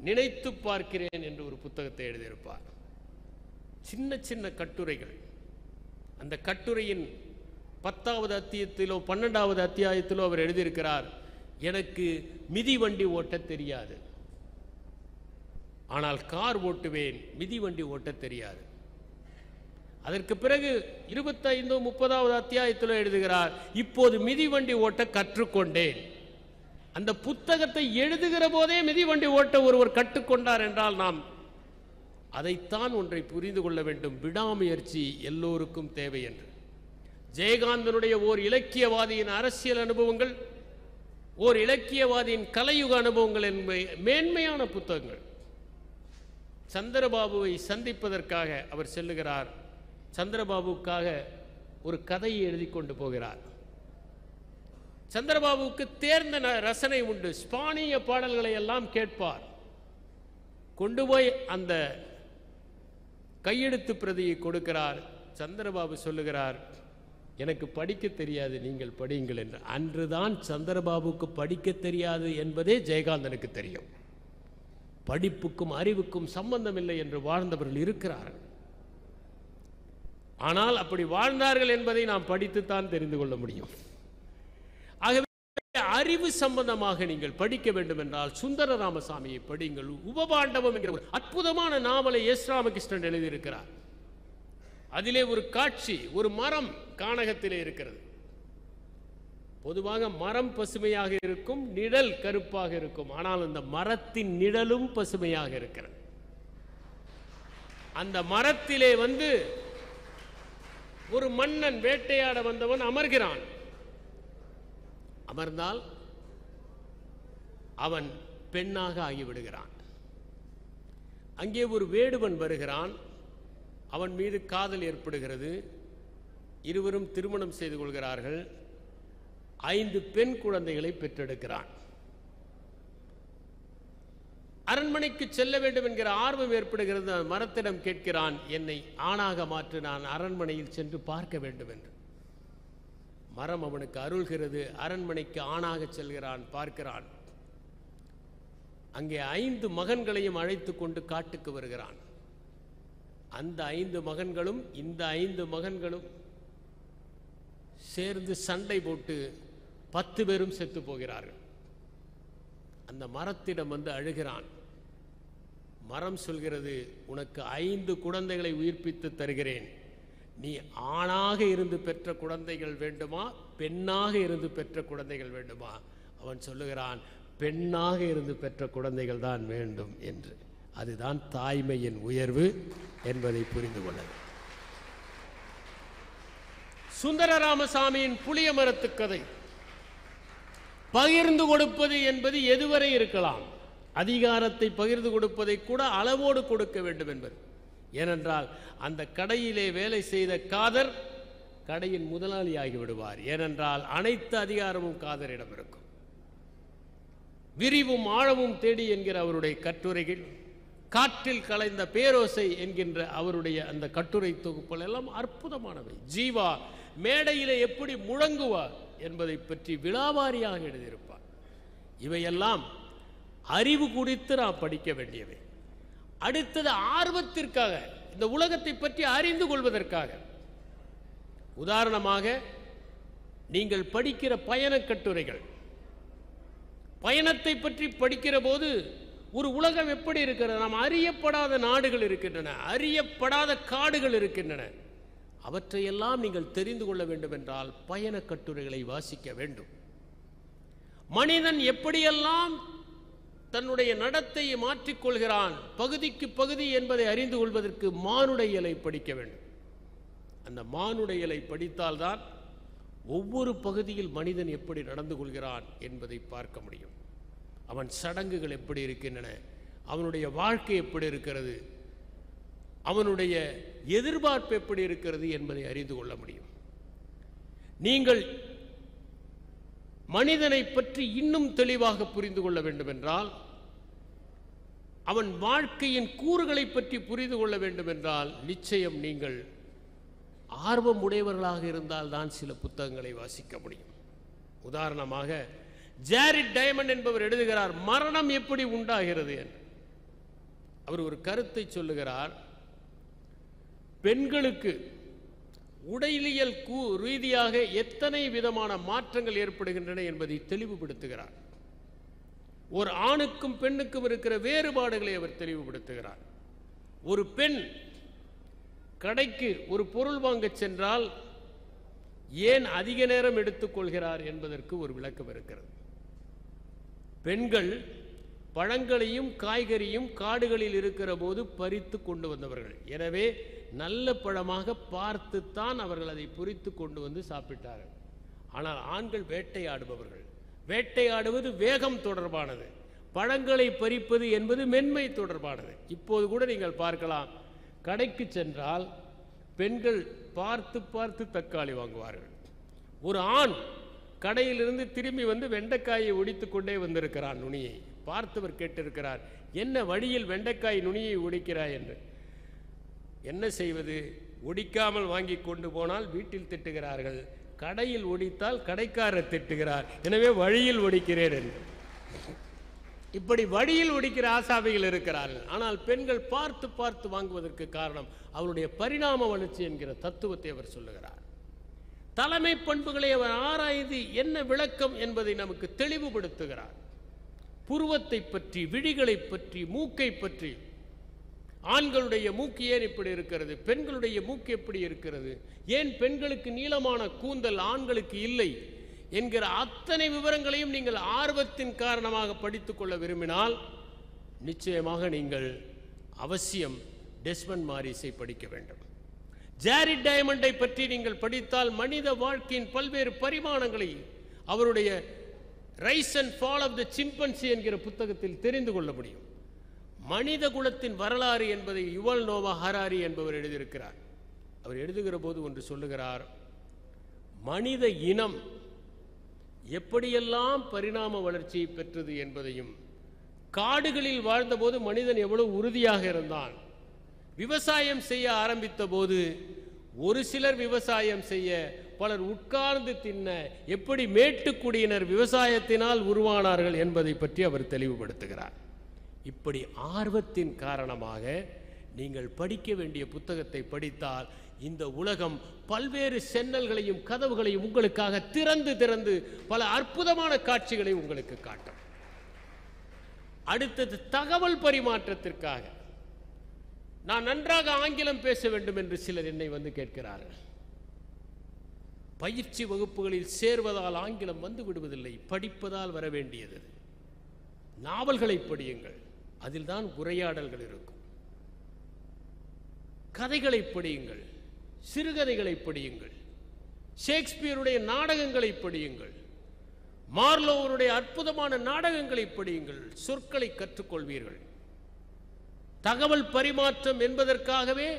நினைத்து பார்க்கிறேன் என்று ஒரு புத்தகத்தை எழுதியிருப்பார். சின்ன சின்ன கட்டுரைகள். அந்த கட்டுரையின் 10வது அத்தியாயத்திலோ 12வது அத்தியாயத்திலோ அவர் எழுதியிருக்கிறார், எனக்கு மிதிவண்டி ஓட்ட தெரியாது, ஆனால் கார் ஓட்டுவேன், மிதிவண்டி ஓட்ட தெரியாது. அதற்கு பிறகு 25 30வது அத்தியாயத்தில் எழுதுகிறார், இப்போது மிதிவண்டி ஓட்ட கற்றுக்கொண்டேன். அந்த புத்தகத்தை எழுதுகிற போதே மிதிவண்டி ஓட்ட ஒருவர் கற்றுக்கொண்டார் என்றால் நாம் அதைத்தான் ஒன்றை புரிந்து கொள்ள வேண்டும். விடாமுயற்சி எல்லோருக்கும் தேவை என்று. ஜெயகாந்தனுடைய ஓர் இலக்கியவாதியின் அரசியல் அனுபவங்கள், ஓர் இலக்கியவாதியின் கலையுக அனுபவங்கள் என்பவை மேன்மையான புத்தகங்கள். சந்திரபாபுவை சந்திப்பதற்காக அவர் செல்லுகிறார். சந்திரபாபுவுக்காக ஒரு கதையை எழுதி கொண்டு போகிறார். சந்திரபாபுவுக்கு தேர்ந்த ரசனை உண்டு. ஸ்பானிய பாடல்களை எல்லாம் கேட்பார். கொண்டு போய் அந்த கையெழுத்து பிரதியை கொடுக்கிறார். சந்திரபாபு சொல்லுகிறார், எனக்கு படிக்க தெரியாது, நீங்கள் படியுங்கள் என்று. அன்றுதான் சந்திரபாபுவுக்கு படிக்க தெரியாது என்பதே ஜெயகாந்தனுக்கு தெரியும். படிப்புக்கும் அறிவுக்கும் சம்பந்தம் இல்லை என்று வாழ்ந்தவர்கள் இருக்கிறார்கள். ஆனால் அப்படி வாழ்ந்தார்கள் என்பதை நாம் படித்துத்தான் தெரிந்து கொள்ள முடியும். ஆகவே அறிவு சம்பந்தமாக நீங்கள் படிக்க வேண்டும் என்றால் சுந்தர ராமசாமியை படியுங்கள். உபபாண்டவம் என்கிற ஒரு அற்புதமான நாவலை எஸ் ராமகிருஷ்ணன் எழுதியிருக்கிறார். அதிலே ஒரு காட்சி, ஒரு மரம் கானகத்திலே இருக்கிறது. பொதுவாக மரம் பசுமையாக இருக்கும், நிழல் கருப்பாக இருக்கும். ஆனால் அந்த மரத்தின் நிழலும் பசுமையாக இருக்கிறது. அந்த மரத்திலே வந்து ஒரு மன்னன் வேட்டையாட வந்தவன் அமர்கிறான். அமர்ந்தால் அவன் பெண்ணாக ஆகிவிடுகிறான். அங்கே ஒரு வேடுவன் வருகிறான். அவன் மீது காதல் ஏற்படுகிறது. இருவரும் திருமணம் செய்து கொள்கிறார்கள். 5 பெண் குழந்தைகளை பெற்றெடுக்கிறான். அரண்மனைக்கு செல்ல வேண்டும் என்கிற ஆர்வம் ஏற்படுகிறது. மரத்திடம் கேட்கிறான், என்னை ஆணாக மாற்று, நான் அரண்மனையில் சென்று பார்க்க வேண்டும் என்று. மரம் அவனுக்கு அருள்கிறது. அரண்மனைக்கு ஆணாக செல்கிறான், பார்க்கிறான். அங்கே 5 மகன்களையும் அழைத்து கொண்டு காட்டுக்கு வருகிறான். அந்த 5 மகன்களும் இந்த 5 மகன்களும் சேர்ந்து சண்டை போட்டு 10 பேரும் செத்து போகிறார்கள். அந்த மரத்திடம் வந்து அழுகிறான். மரம் சொல்கிறது, உனக்கு 5 குழந்தைகளை உயிர்ப்பித்து தருகிறேன். நீ ஆணாக இருந்து பெற்ற குழந்தைகள் வேண்டுமா, பெண்ணாக இருந்து பெற்ற குழந்தைகள் வேண்டுமா? அவன் சொல்லுகிறான், பெண்ணாக இருந்து பெற்ற குழந்தைகள் தான் வேண்டும் என்று. அதுதான் தாய்மையின் உயர்வு என்பதை புரிந்து கொள்ள. சுந்தர ராமசாமியின் புளிய மரத்து கதை. பகிர்ந்து கொடுப்பது என்பது எதுவரை இருக்கலாம்? அதிகாரத்தை பகிர்ந்து கொடுப்பதை கூட அளவோடு கொடுக்க வேண்டும் என்பது. ஏனென்றால் அந்த கடையிலே வேலை செய்த காதர் கடையின் முதலாளியாகி விடுவார். ஏனென்றால் அனைத்து அதிகாரமும் காதரிடம் இருக்கும். விரிவும் ஆழமும் தேடி என்கிற அவருடைய கட்டுரைகள், காற்றில் கலைந்த பேரோசை என்கின்ற அவருடைய அந்த கட்டுரை தொகுப்புகள் எல்லாம் அற்புதமானவை. ஜீவா மேடையிலே எப்படி முழங்குவார் என்பதை பற்றி விலாவாரியாக எழுதியிருப்பார். இவையெல்லாம் அறிவு குறித்து நாம் படிக்க வேண்டியவை. அடுத்தது ஆர்வத்திற்காக, இந்த உலகத்தை பற்றி அறிந்து கொள்வதற்காக. உதாரணமாக நீங்கள் படிக்கிற பயண கட்டுரைகள், பயணத்தை பற்றி படிக்கிற போது ஒரு உலகம் எப்படி இருக்கிறது, நாம் அறியப்படாத நாடுகள் இருக்கின்றன, அறியப்படாத காடுகள் இருக்கின்றன. அவற்றையெல்லாம் நீங்கள் தெரிந்து கொள்ள வேண்டும் என்றால் பயண கட்டுரைகளை வாசிக்க வேண்டும். மனிதன் எப்படியெல்லாம் தன்னுடைய நடத்தையை மாற்றிக்கொள்கிறான் பகுதிக்கு பகுதி என்பதை அறிந்து கொள்வதற்கு மானுடையலை படிக்க வேண்டும். அந்த மானுடையலை படித்தால்தான் ஒவ்வொரு பகுதியில் மனிதன் எப்படி நடந்து கொள்கிறான் என்பதை பார்க்க முடியும். அவன் சடங்குகள் எப்படி இருக்கின்றன, அவனுடைய வாழ்க்கை எப்படி இருக்கிறது, அவனுடைய எதிர்பார்ப்பு எப்படி இருக்கிறது என்பதை அறிந்து கொள்ள முடியும். நீங்கள் மனிதனை பற்றி இன்னும் தெளிவாக புரிந்து கொள்ள வேண்டும் என்றால், அவன் வாழ்க்கையின் கூறுகளை பற்றி புரிந்து கொள்ள வேண்டும் என்றால் நிச்சயம் நீங்கள் ஆர்வம் உடையவர்களாக இருந்தால் தான் சில புத்தகங்களை வாசிக்க முடியும். உதாரணமாக ஜாரிட் டைமண்ட் என்பவர் எழுதுகிறார், மரணம் எப்படி உண்டாகிறது என்று. அவர் ஒரு கருத்தை சொல்லுகிறார். பெண்களுக்கு உடலியல் ரீதியாக எத்தனை விதமான மாற்றங்கள் ஏற்படுகின்றன என்பதை தெளிவுபடுத்துகிறார். ஒரு ஆணுக்கும் பெண்ணுக்கும் இருக்கிற வேறுபாடுகளை அவர் தெளிவுபடுத்துகிறார். ஒரு பெண் கடைக்கு ஒரு பொருள் வாங்க சென்றால் ஏன் அதிக நேரம் எடுத்துக்கொள்கிறார் என்பதற்கு ஒரு விளக்கம் இருக்கிறது. பெண்கள் பழங்களையும் காய்கறியும் காடுகளில் இருக்கிற போது பறித்து கொண்டு வந்தவர்கள். எனவே நல்ல பழமாக பார்த்துத்தான் அவர்கள் அதை பொறித்து கொண்டு வந்து சாப்பிட்டார்கள். ஆனால் ஆண்கள் வேட்டையாடுபவர்கள். வேட்டையாடுவது வேகம் தொடர்பானது, பழங்களை பறிப்பது என்பது மென்மை தொடர்பானது. இப்போது கூட நீங்கள் பார்க்கலாம், கடைக்கு சென்றால் பெண்கள் பார்த்து பார்த்து தக்காளி வாங்குவார்கள். ஒரு ஆண் கடையிலிருந்து திரும்பி வந்து வெண்டைக்காயை ஒடித்து கொண்டே வந்திருக்கிறான். நுனியை பார்த்தவர் கேட்டிருக்கிறார், என்ன வழியில் வெண்டைக்காய் நுனியை ஒடிக்கிறாய் என்று. என்ன செய்வது, ஒடிக்காமல் வாங்கி கொண்டு போனால் வீட்டில் திட்டுகிறார்கள், கடையில் ஒடித்தால் கடைக்காரர் திட்டுகிறார், எனவே வழியில் ஒடிக்கிறேன் என்று. இப்படி வழியில் ஒடிக்கிற ஆசாமிகள் இருக்கிறார்கள். ஆனால் பெண்கள் பார்த்து பார்த்து வாங்குவதற்கு காரணம் அவருடைய பரிணாம வளர்ச்சி என்கிற தத்துவத்தை அவர் சொல்லுகிறார். தலைமை பண்புகளை அவர் ஆராய்ந்து என்ன விளக்கம் என்பதை நமக்கு தெளிவுபடுத்துகிறார். புருவத்தை பற்றி, விழிகளை பற்றி, மூக்கை பற்றி, ஆண்களுடைய மூக்கு ஏன் இப்படி இருக்கிறது, பெண்களுடைய மூக்கு எப்படி இருக்கிறது, ஏன் பெண்களுக்கு நீளமான கூந்தல் ஆண்களுக்கு இல்லை என்கிற அத்தனை விவரங்களையும் நீங்கள் ஆர்வத்தின் காரணமாக படித்துக் கொள்ள விரும்பினால் நிச்சயமாக நீங்கள் அவசியம் டெஸ்மண்ட் மாரிஸை படிக்க வேண்டும். ஜாரிட் டைமண்டை பற்றி நீங்கள் படித்தால் மனித வாழ்க்கையின் பல்வேறு பரிமாணங்களை அவருடைய rise and fall of the chimpanzee என்கிற புத்தகத்தில் தெரிந்து கொள்ள முடியும். மனித குலத்தின் வரலாறு என்பதை யுவல் நோவா ஹராரி என்பவர் எழுதியிருக்கிறார். அவர் எழுதுகிற போது ஒன்று சொல்லுகிறார், மனித இனம் எப்படியெல்லாம் பரிணாம வளர்ச்சியை பெற்றது என்பதையும், காடுகளில் வாழ்ந்தபோது மனிதன் எவ்வளவு உறுதியாக இருந்தான், விவசாயம் செய்ய ஆரம்பித்த போது ஒரு சிலர் விவசாயம் செய்ய, பலர் உட்கார்ந்து தின்ன, எப்படி மேட்டுக்குடியினர் விவசாயத்தினால் உருவானார்கள் என்பதை பற்றி அவர் தெளிவுபடுத்துகிறார். இப்படி ஆர்வத்தின் காரணமாக நீங்கள் படிக்க வேண்டிய புத்தகத்தை படித்தால் இந்த உலகம் பல்வேறு சென்னல்களையும் கதவுகளையும் உங்களுக்காக திறந்து திறந்து பல அற்புதமான காட்சிகளை உங்களுக்கு காட்டும். அடுத்தது தகவல் பரிமாற்றத்திற்காக. நான் நன்றாக ஆங்கிலம் பேச வேண்டும் என்று சிலர் என்னை வந்து கேட்கிறார்கள். பயிற்சி வகுப்புகளில் சேர்வதால் ஆங்கிலம் வந்து விடுவதில்லை, படிப்பதால் வர வேண்டியது. நாவல்களை படியுங்கள், அதில் தான் உரையாடல்கள் இருக்கும். கதைகளை படியுங்கள், சிறுகதைகளை படியுங்கள், ஷேக்ஸ்பியருடைய நாடகங்களை படியுங்கள், மார்லோவருடைய அற்புதமான நாடகங்களை படியுங்கள். சொற்களை கற்றுக்கொள்வீர்கள். தகவல் பரிமாற்றம் என்பதற்காகவே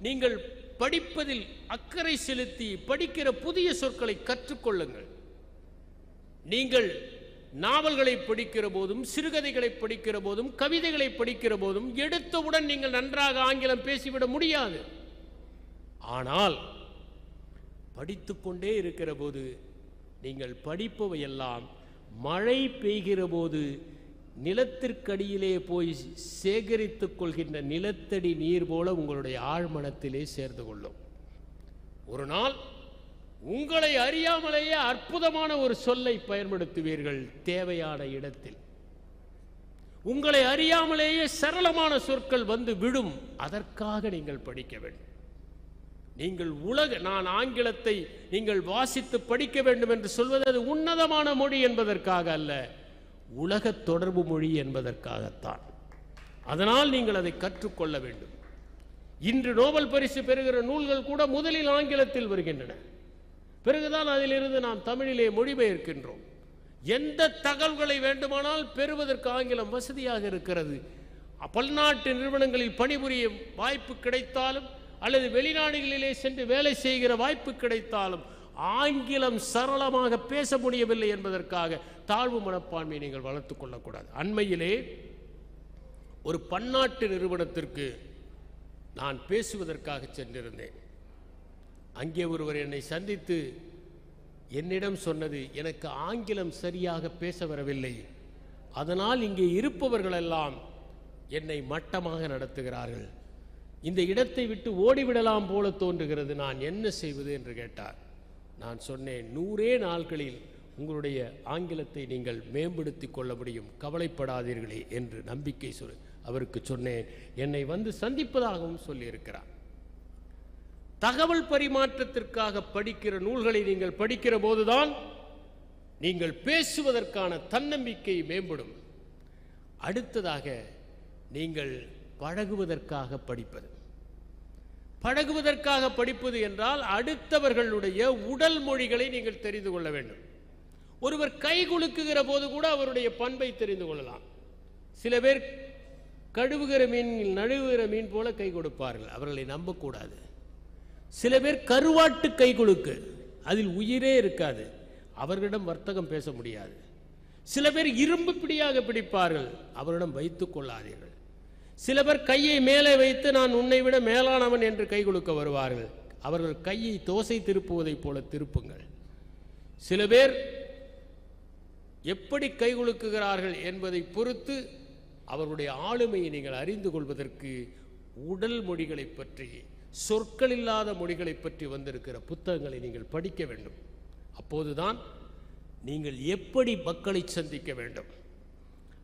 நீங்கள் படிப்பதில் அக்கறை செலுத்தி படிக்கிற புதிய சொற்களை கற்றுக்கொள்ளுங்கள். நீங்கள் நாவல்களை படிக்கிற போதும், சிறுகதைகளை படிக்கிற போதும், கவிதைகளை படிக்கிற போதும் எடுத்தவுடன் நீங்கள் நன்றாக ஆங்கிலம் பேசிவிட முடியாது. ஆனால் படித்துக்கொண்டே இருக்கிற போது நீங்கள் படிப்பவையெல்லாம் மழை பெய்கிற போது நிலத்திற்கடியிலே போய் சேகரித்துக் கொள்கின்ற நிலத்தடி நீர் போல உங்களுடைய ஆழ்மனத்திலே சேர்ந்து கொள்ளும். ஒரு நாள் உங்களை அறியாமலேயே அற்புதமான ஒரு சொல்லை பயன்படுத்துவீர்கள். தேவையான இடத்தில் உங்களை அறியாமலேயே சரளமான சொற்கள் வந்து விடும். அதற்காக நீங்கள் படிக்க வேண்டும். நீங்கள் நான் ஆங்கிலத்தை நீங்கள் வாசித்து படிக்க வேண்டும் என்று சொல்வது அது உன்னதமான மொழி என்பதற்காக அல்ல, உலக தொடர்பு மொழி என்பதற்காகத்தான். அதனால் நீங்கள் அதை கற்றுக்கொள்ள வேண்டும். இன்று நோபல் பரிசு பெறுகிற நூல்கள் கூட முதலில் ஆங்கிலத்தில் வருகின்றன. பிறகுதான் அதிலிருந்து நாம் தமிழிலே மொழிபெயர்க்கின்றோம். எந்த தகவல்களை வேண்டுமானால் பெறுவதற்கு ஆங்கிலம் வசதியாக இருக்கிறது. பல்நாட்டு நிறுவனங்களில் பணிபுரிய வாய்ப்பு கிடைத்தாலும் அல்லது வெளிநாடுகளிலே சென்று வேலை செய்கிற வாய்ப்பு கிடைத்தாலும் ஆங்கிலம் சரளமாக பேச முடியவில்லை என்பதற்காக தாழ்வு மனப்பான்மையை நீங்கள் வளர்த்துக் கொள்ளக்கூடாது. அண்மையிலே ஒரு பன்னாட்டு நிறுவனத்திற்கு நான் பேசுவதற்காக சென்றிருந்தேன். அங்கே ஒருவர் என்னை சந்தித்து என்னிடம் சொன்னது, எனக்கு ஆங்கிலம் சரியாக பேச வரவில்லை, அதனால் இங்கே இருப்பவர்களெல்லாம் என்னை மட்டமாக நடத்துகிறார்கள், இந்த இடத்தை விட்டு ஓடிவிடலாம் போல தோன்றுகிறது, நான் என்ன செய்வது என்று கேட்டார். நான் சொன்னேன், 100 நாட்களில் உங்களுடைய ஆங்கிலத்தை நீங்கள் மேம்படுத்திக் கொள்ள முடியும், கவலைப்படாதீர்களே என்று நம்பிக்கை அவருக்கு சொன்னேன். என்னை வந்து சந்திப்பதாகவும் சொல்லியிருக்கிறார். தகவல் பரிமாற்றத்திற்காக படிக்கிற நூல்களை நீங்கள் படிக்கிற போதுதான் நீங்கள் பேசுவதற்கான தன்னம்பிக்கை மேம்படும். அடுத்ததாக நீங்கள் பழகுவதற்காக படிப்பது. பழகுவதற்காக படிப்பது என்றால் அடுத்தவர்களுடைய உடல் மொழிகளை நீங்கள் தெரிந்து கொள்ள வேண்டும். ஒருவர் கை குலுக்குகிற போது கூட அவருடைய பண்பை தெரிந்து கொள்ளலாம். சில பேர் கழுவுகிற மீன் நழுவுகிற மீன் போல கை கொடுப்பார்கள், அவர்களை நம்பக்கூடாது. சில பேர் கருவாட்டு கை குலுக்கு, அதில் உயிரே இருக்காது, அவர்களிடம் வர்த்தகம் பேச முடியாது. சில பேர் இரும்பு பிடியாக பிடிப்பார்கள், அவரிடம் வைத்துக் கொள்ளாதீர்கள். சில பேர் கையை மேலே வைத்து நான் உன்னை விட மேலானவன் என்று கை கொடுக்க வருவார்கள், அவர்கள் கையை தோசை திருப்புவதைப் போல திருப்புங்கள். சில பேர் எப்படி கை குலுக்குகிறார்கள் என்பதை பொறுத்து அவர்களுடைய ஆளுமையை நீங்கள் அறிந்து கொள்வதற்கு உடல் மொழிகளை பற்றி, சொற்கள் இல்லாத மொழிகளை பற்றி வந்திருக்கிற புத்தகங்களை நீங்கள் படிக்க வேண்டும். அப்போதுதான் நீங்கள் எப்படி மக்களை சந்திக்க வேண்டும்,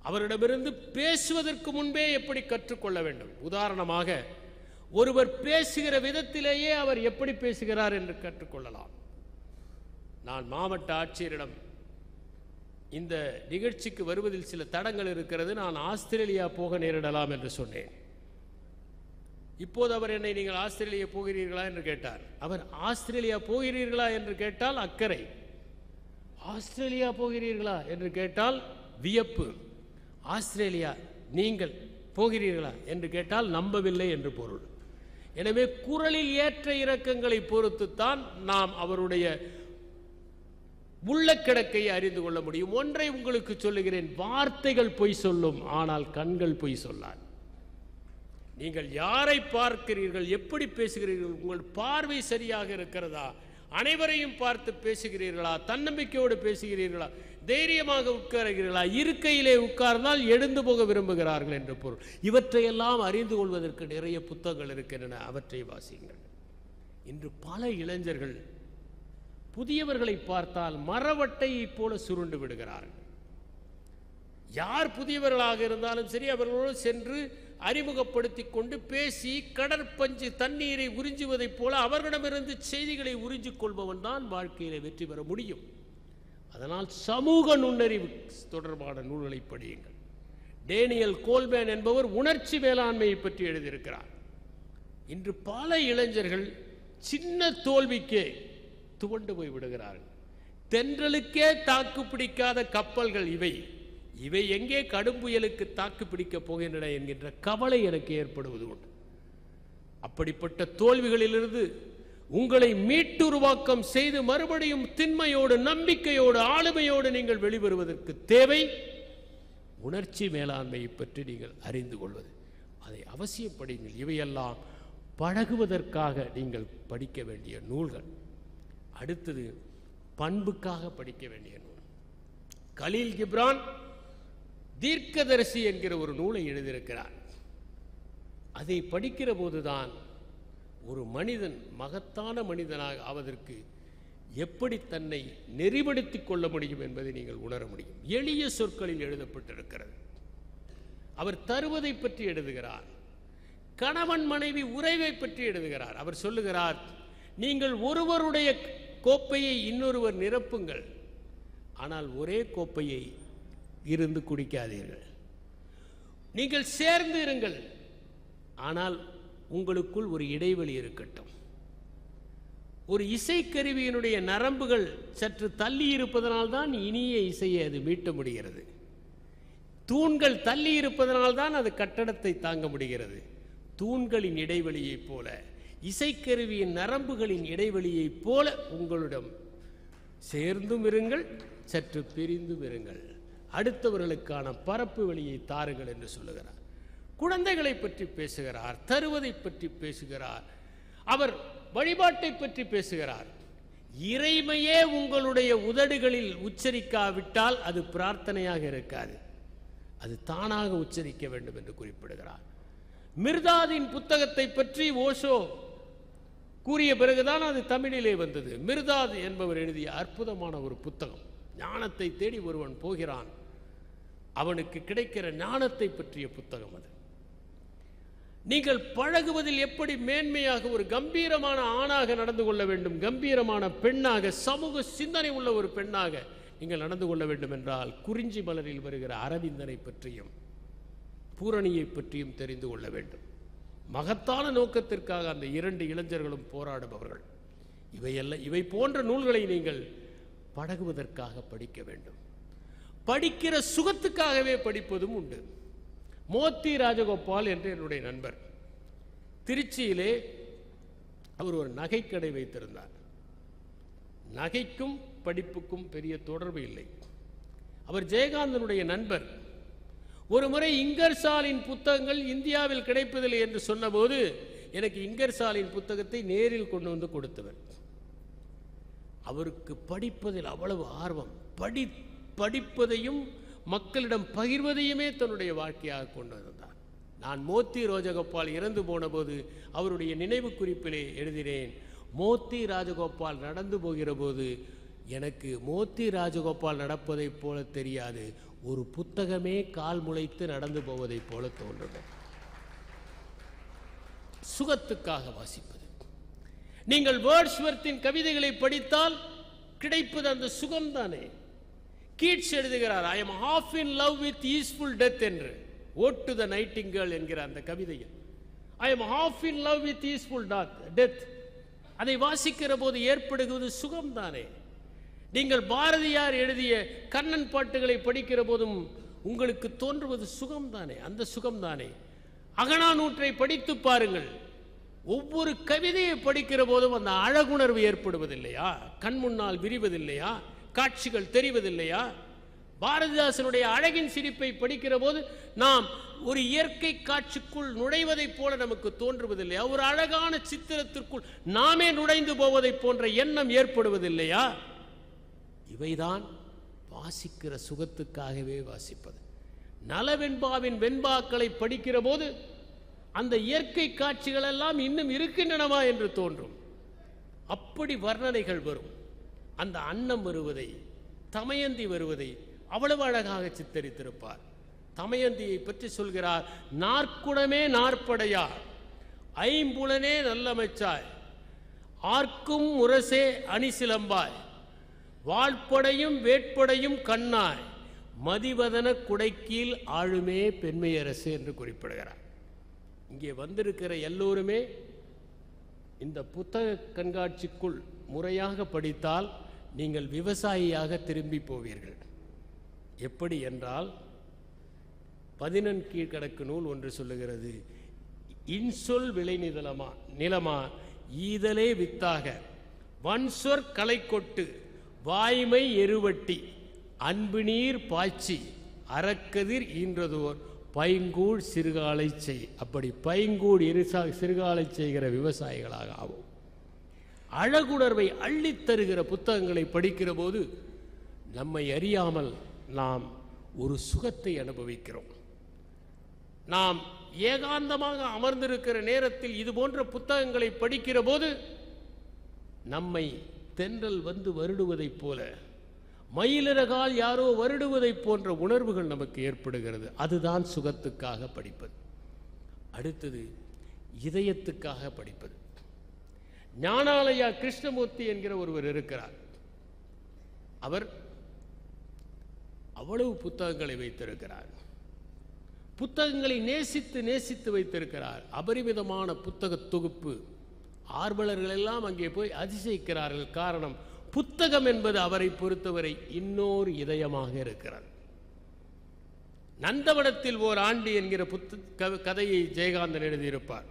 அவரிடமிருந்து பேசுவதற்கு முன்பே எப்படி கற்றுக்கொள்ள வேண்டும். உதாரணமாக, ஒருவர் பேசுகிற விதத்திலேயே அவர் எப்படி பேசுகிறார் என்று கற்றுக்கொள்ளலாம். நான் மாவட்ட ஆட்சியரிடம் இந்த நிகழ்ச்சிக்கு வருவதில் சில தடங்கள் இருக்கிறது, நான் ஆஸ்திரேலியா போக நேரிடலாம் என்று சொன்னேன். இப்போது அவர் என்னை நீங்கள் ஆஸ்திரேலியா போகிறீர்களா என்று கேட்டார். அவர் ஆஸ்திரேலியா போகிறீர்களா என்று கேட்டால் அக்கறை, ஆஸ்திரேலியா போகிறீர்களா என்று கேட்டால் வியப்பு, ஆஸ்திரேலியா நீங்கள் போகிறீர்களா என்று கேட்டால் நம்பவில்லை என்று பொருள். எனவே குரலில் ஏற்ற இறக்கங்களை பொறுத்துத்தான் நாம் அவருடைய உள்ள கிடக்கையை அறிந்து கொள்ள முடியும். ஒன்றை உங்களுக்கு சொல்லுகிறேன், வார்த்தைகள் பொய் சொல்லும், ஆனால் கண்கள் பொய் சொல்லாது. நீங்கள் யாரை பார்க்கிறீர்கள், எப்படி பேசுகிறீர்கள், உங்கள் பார்வை சரியாக இருக்கிறதா, அனைவரையும் பார்த்து பேசுகிறீர்களா, தன்னம்பிக்கையோடு பேசுகிறீர்களா, தைரியமாக உட்காருகிறீர்களா, இருக்கையிலே உட்கார்ந்தால் எழுந்து போக விரும்புகிறார்கள் என்று பொருள். இவற்றையெல்லாம் அறிந்து கொள்வதற்கு நிறைய புத்தகங்கள் இருக்கின்றன, அவற்றை வாசியுங்கள். இன்று பல இளைஞர்கள் புதியவர்களை பார்த்தால் மரவட்டையைப் போல சுருண்டு விடுகிறார்கள். யார் புதியவர்களாக இருந்தாலும் சரி, அவர்களோடு சென்று அறிமுகப்படுத்தி கொண்டு பேசி கடற்பஞ்சு தண்ணீரை உறிஞ்சுவதைப் போல அவர்களிடமிருந்து செய்திகளை உறிஞ்சிக் கொள்பவன் தான் வாழ்க்கையில் வெற்றி பெற முடியும். அதனால் சமூக நுண்ணறிவு தொடர்பான நூல்களை படியுங்கள். டேனியல் கோல்மேன் என்பவர் உணர்ச்சி மேலாண்மையை பற்றி எழுதியிருக்கிறார். இன்று பல இளைஞர்கள் சின்ன தோல்விக்கே துவண்டு போய் விடுகிறார்கள். தென்றலுக்கே தாக்கு பிடிக்காத கப்பல்கள் இவை இவை எங்கே கடும் புயலுக்கு தாக்கு பிடிக்கப் போகின்றன என்கின்ற கவலை எனக்கு ஏற்படுவது உண்டு. அப்படிப்பட்ட தோல்விகளிலிருந்து உங்களை மீட்டுருவாக்கம் செய்து மறுபடியும் திண்மையோடு, நம்பிக்கையோடு, ஆளுமையோடு நீங்கள் வெளிவருவதற்கு தேவை உணர்ச்சி மேலாண்மையை பற்றி நீங்கள் அறிந்து கொள்வது. அதை அவசியம் படிங்கள். இவையெல்லாம் பழகுவதற்காக நீங்கள் படிக்க வேண்டிய நூல்கள். அடுத்தது பண்புக்காக படிக்க வேண்டிய நூல். கலீல் கிப்ரான் தீர்க்கதரிசி என்கிற ஒரு நூலை எழுதியிருக்கிறார். அதை படிக்கிற போதுதான் ஒரு மனிதன் மகத்தான மனிதனாக ஆவதற்கு எப்படி தன்னை நெறிப்படுத்திக் கொள்ள முடியும் என்பதை நீங்கள் உணர முடியும். எளிய சொற்களில் எழுதப்பட்டிருக்கிறது. அவர் தருவதை பற்றி எழுதுகிறார். கணவன் மனைவி உறவை பற்றி எழுதுகிறார். அவர் சொல்லுகிறார், நீங்கள் ஒருவருடைய கோப்பையை இன்னொருவர் நிரப்புங்கள், ஆனால் ஒரே கோப்பையை இருந்து குடிக்காதீர்கள். நீங்கள் சேர்ந்து இருங்கள், ஆனால் உங்களுக்குள் ஒரு இடைவெளி இருக்கட்டும். ஒரு இசைக்கருவியினுடைய நரம்புகள் சற்று தள்ளி இருப்பதனால்தான் இனிய இசையை அது மீட்ட முடிகிறது. தூண்கள் தள்ளி இருப்பதனால்தான் அது கட்டடத்தை தாங்க முடிகிறது. தூண்களின் இடைவெளியைப் போல, இசைக்கருவியின் நரம்புகளின் இடைவெளியைப் போல உங்களிடம் சேர்ந்தும் இருங்கள், சற்று பிரிந்தும் இருங்கள். அடுத்தவர்களுக்கான பரப்பு வெளியை தாருங்கள் என்று சொல்லுகிறார். குழந்தைகளை பற்றி பேசுகிறார், தருவதை பற்றி பேசுகிறார், அவர் வழிபாட்டை பற்றி பேசுகிறார். இறைமையே உங்களுடைய உதடுகளில் உச்சரிக்காவிட்டால் அது பிரார்த்தனையாக இருக்காது, அது தானாக உச்சரிக்க வேண்டும் என்று குறிப்பிடுகிறார். மிர்தாதின் புத்தகத்தை பற்றி ஓஷோ கூறிய பிறகுதான் அது தமிழிலே வந்தது. மிர்தாத் என்பவர் எழுதிய அற்புதமான ஒரு புத்தகம். ஞானத்தை தேடி ஒருவன் போகிறான், அவனுக்கு கிடைக்கிற ஞானத்தை பற்றிய புத்தகம் அது. நீங்கள் பழகுவதில் எப்படி மேன்மையாக ஒரு கம்பீரமான ஆணாக நடந்து கொள்ள வேண்டும், கம்பீரமான பெண்ணாக, சமூக சிந்தனை உள்ள ஒரு பெண்ணாக நீங்கள் நடந்து கொள்ள வேண்டும் என்றால் குறிஞ்சி மலரில் வருகிற அரவிந்தனை பற்றியும் பூரணியை பற்றியும் தெரிந்து கொள்ள வேண்டும். மகத்தான நோக்கத்திற்காக அந்த இரண்டு இளைஞர்களும் போராடுபவர்கள். இவை போன்ற நூல்களை நீங்கள் பழகுவதற்காக படிக்க வேண்டும். படிக்கிற சுகத்துக்காகவே படிப்பதும் உண்டு. மோத்தி ராஜகோபால் என்று என்னுடைய நண்பர், திருச்சியிலே அவர் ஒரு நகைக்கடை வைத்திருந்தார். நகைக்கும் படிப்புக்கும் பெரிய தொடர்பு இல்லை. அவர் ஜெயகாந்தனுடைய நண்பர். ஒரு முறை இங்கர்சாலின் புத்தகங்கள் இந்தியாவில் கிடைப்பதில்லை என்று சொன்னபோது எனக்கு இங்கர்சாலின் புத்தகத்தை நேரில் கொண்டு வந்து கொடுத்தவர். அவருக்கு படிப்பதில் அவ்வளவு ஆர்வம். படிப்பதையும் மக்களிடம் பகிர்வதையுமே தன்னுடைய வாழ்க்கையாக கொண்டு வந்தார். நான் மோத்தி ராஜகோபால் இறந்து போன போது அவருடைய நினைவு குறிப்பிலே எழுதினேன், மோத்தி ராஜகோபால் நடந்து போகிற போது எனக்கு மோத்தி ராஜகோபால் நடப்பதைப் போல தெரியாது, ஒரு புத்தகமே கால் முளைத்து நடந்து போவதைப் போல தோன்றும். சுகத்துக்காக வாசிப்பது. நீங்கள் வேர்ட்ஸ்வர்த்தின் கவிதைகளை படித்தால் கிடைப்பது அந்த சுகம்தானே. கீட்ஸ் எழுதுகிறார், I am half in love with easeful death என்று, ஓட் டு த நைட்டிங்கேல் என்கிற அந்த கவிதையில் I am half in love with easeful death. அதை வாசிக்கிற போது ஏற்படுவது சுகம்தானே. நீங்கள் பாரதியார் எழுதிய கண்ணன் பாட்டுகளை படிக்கிற போதும் உங்களுக்கு தோன்றுவது சுகம்தானே, அந்த சுகம்தானே. அகநானூற்றை படித்து பாருங்கள். ஒவ்வொரு கவிதையை படிக்கிற போதும் அந்த அழகுணர்வு ஏற்படுவதில்லையா? கண் முன்னால் விரிவதில்லையா? காட்சிகள் தெரிவதில்லையா? பாரதிதாசனுடைய அழகின் சிரிப்பை படிக்கிற போது நாம் ஒரு இயற்கை காட்சிக்குள் நுழைவதைப் போல நமக்கு தோன்றுவதில்லையா? ஒரு அழகான சித்திரத்திற்குள் நாமே நுழைந்து போவதைப் போன்ற எண்ணம் ஏற்படுவதில்லையா? இவைதான் வாசிக்கிற சுகத்துக்காகவே வாசிப்பது. நலவெண்பாவின் வெண்பாக்களை படிக்கிற போது அந்த இயற்கை காட்சிகள் எல்லாம் இன்னும் இருக்கின்றனவா என்று தோன்றும். அப்படி வர்ணனைகள் வரும். அந்த அன்னம் வருவதை, தமயந்தி வருவதை அவ்வளவு அழகாக சித்தரித்திருப்பார். தமயந்தியை பற்றி சொல்கிறார், நாற்குடமே நாற்படையா, ஐம்புலனே நல்லமைச்சாய், ஆர்க்கும் முரசே அணிசிலம்பாய், வாழ்படையும் வேட்படையும் கண்ணாய், மதிவதன குடைக்கீழ் ஆளுமே பெண்மையரசு என்று குறிப்பிடுகிறார். இங்கே வந்திருக்கிற எல்லோருமே இந்த புத்தக கண்காட்சிக்குள் முறையாக படித்தால் நீங்கள் விவசாயியாக திரும்பி போவீர்கள். எப்படி என்றால் 11 கீழ்கணக்கு நூல் ஒன்று சொல்லுகிறது, இன்சொல் விளை நிலமா ஈதலே வித்தாக வன்சொற் களை கொட்டு வாய்மை எருவட்டி அன்பு நீர் பாய்ச்சி அறக்கதிர் ஈன்றதோர் பைங்கூழ் சிறுகாலை செய். அப்படி பைங்கூழ் சிறுகாலை செய்கிற விவசாயிகளாக ஆகும். அழகுணர்வை அள்ளித்தருகிற புத்தகங்களை படிக்கிற போது நம்மை அறியாமல் நாம் ஒரு சுகத்தை அனுபவிக்கிறோம். நாம் ஏகாந்தமாக அமர்ந்திருக்கிற நேரத்தில் இது போன்ற புத்தகங்களை படிக்கிற போது நம்மை தென்றல் வந்து வருடுவதைப் போல, மயிலிறகால் யாரோ வருடுவதைப் போன்ற உணர்வுகள் நமக்கு ஏற்படுகிறது. அதுதான் சுகத்துக்காக படிப்பது. அடுத்தது இதயத்துக்காக படிப்பது. ஞானாலயா கிருஷ்ணமூர்த்தி என்கிற ஒருவர் இருக்கிறார். அவர் அவ்வளவு புத்தகங்களை வைத்திருக்கிறார். புத்தகங்களை நேசித்து நேசித்து வைத்திருக்கிறார். அபரிமிதமான புத்தக தொகுப்பு. ஆர்வலர்கள் எல்லாம் அங்கே போய் அதிசயிக்கிறார்கள். காரணம், புத்தகம் என்பது அவரை பொறுத்தவரை இன்னொரு இதயமாக இருக்கிறது. நந்தவனத்தில் ஓர் ஆண்டி என்கிற கதையை ஜெயகாந்தன் எழுதியிருப்பார்.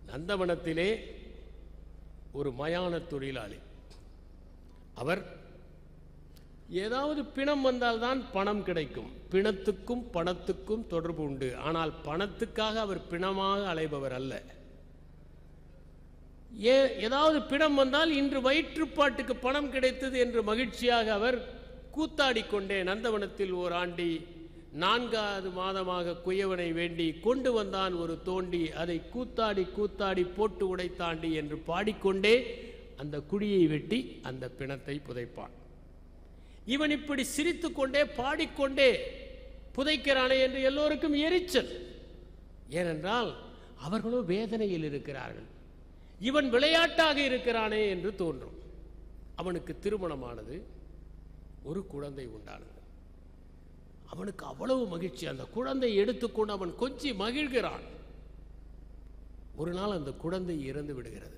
நந்தவனத்திலே ஒரு மயான தொழிலாளி. அவர் ஏதாவது பிணம் வந்தால்தான் பணம் கிடைக்கும். பிணத்துக்கும் பணத்துக்கும் தொடர்பு உண்டு. ஆனால் பணத்துக்காக அவர் பிணமாக அலைபவர் அல்ல. ஏதாவது பிணம் வந்தால் இன்று வயிற்றுப்பாட்டுக்கு பணம் கிடைத்தது என்று மகிழ்ச்சியாக அவர் கூத்தாடிக்கொண்டே, நந்தவனத்தில் ஓர் ஆண்டி 4வது மாதமாக குயவனை வேண்டி கொண்டு வந்தான் ஒரு தோண்டி, அதை கூத்தாடி கூத்தாடி போட்டு உடைத்தாண்டி என்று பாடிக்கொண்டே அந்த குழியை வெட்டி அந்த பிணத்தை புதைப்பான். இவன் இப்படி சிரித்து கொண்டே பாடிக்கொண்டே புதைக்கிறானே என்று எல்லோருக்கும் எரிச்சல். ஏனென்றால் அவர்களோ வேதனையில் இருக்கிறார்கள். இவன் விளையாட்டாக இருக்கிறானே என்று தோன்றும். அவனுக்கு திருமணமானது, ஒரு குழந்தை உண்டானது. அவனுக்கு அவ்வளவு மகிழ்ச்சி. அந்த குழந்தை எடுத்துக்கொண்டு அவன் கொஞ்சி மகிழ்கிறான். ஒரு நாள் அந்த குழந்தை இறந்து விடுகிறது.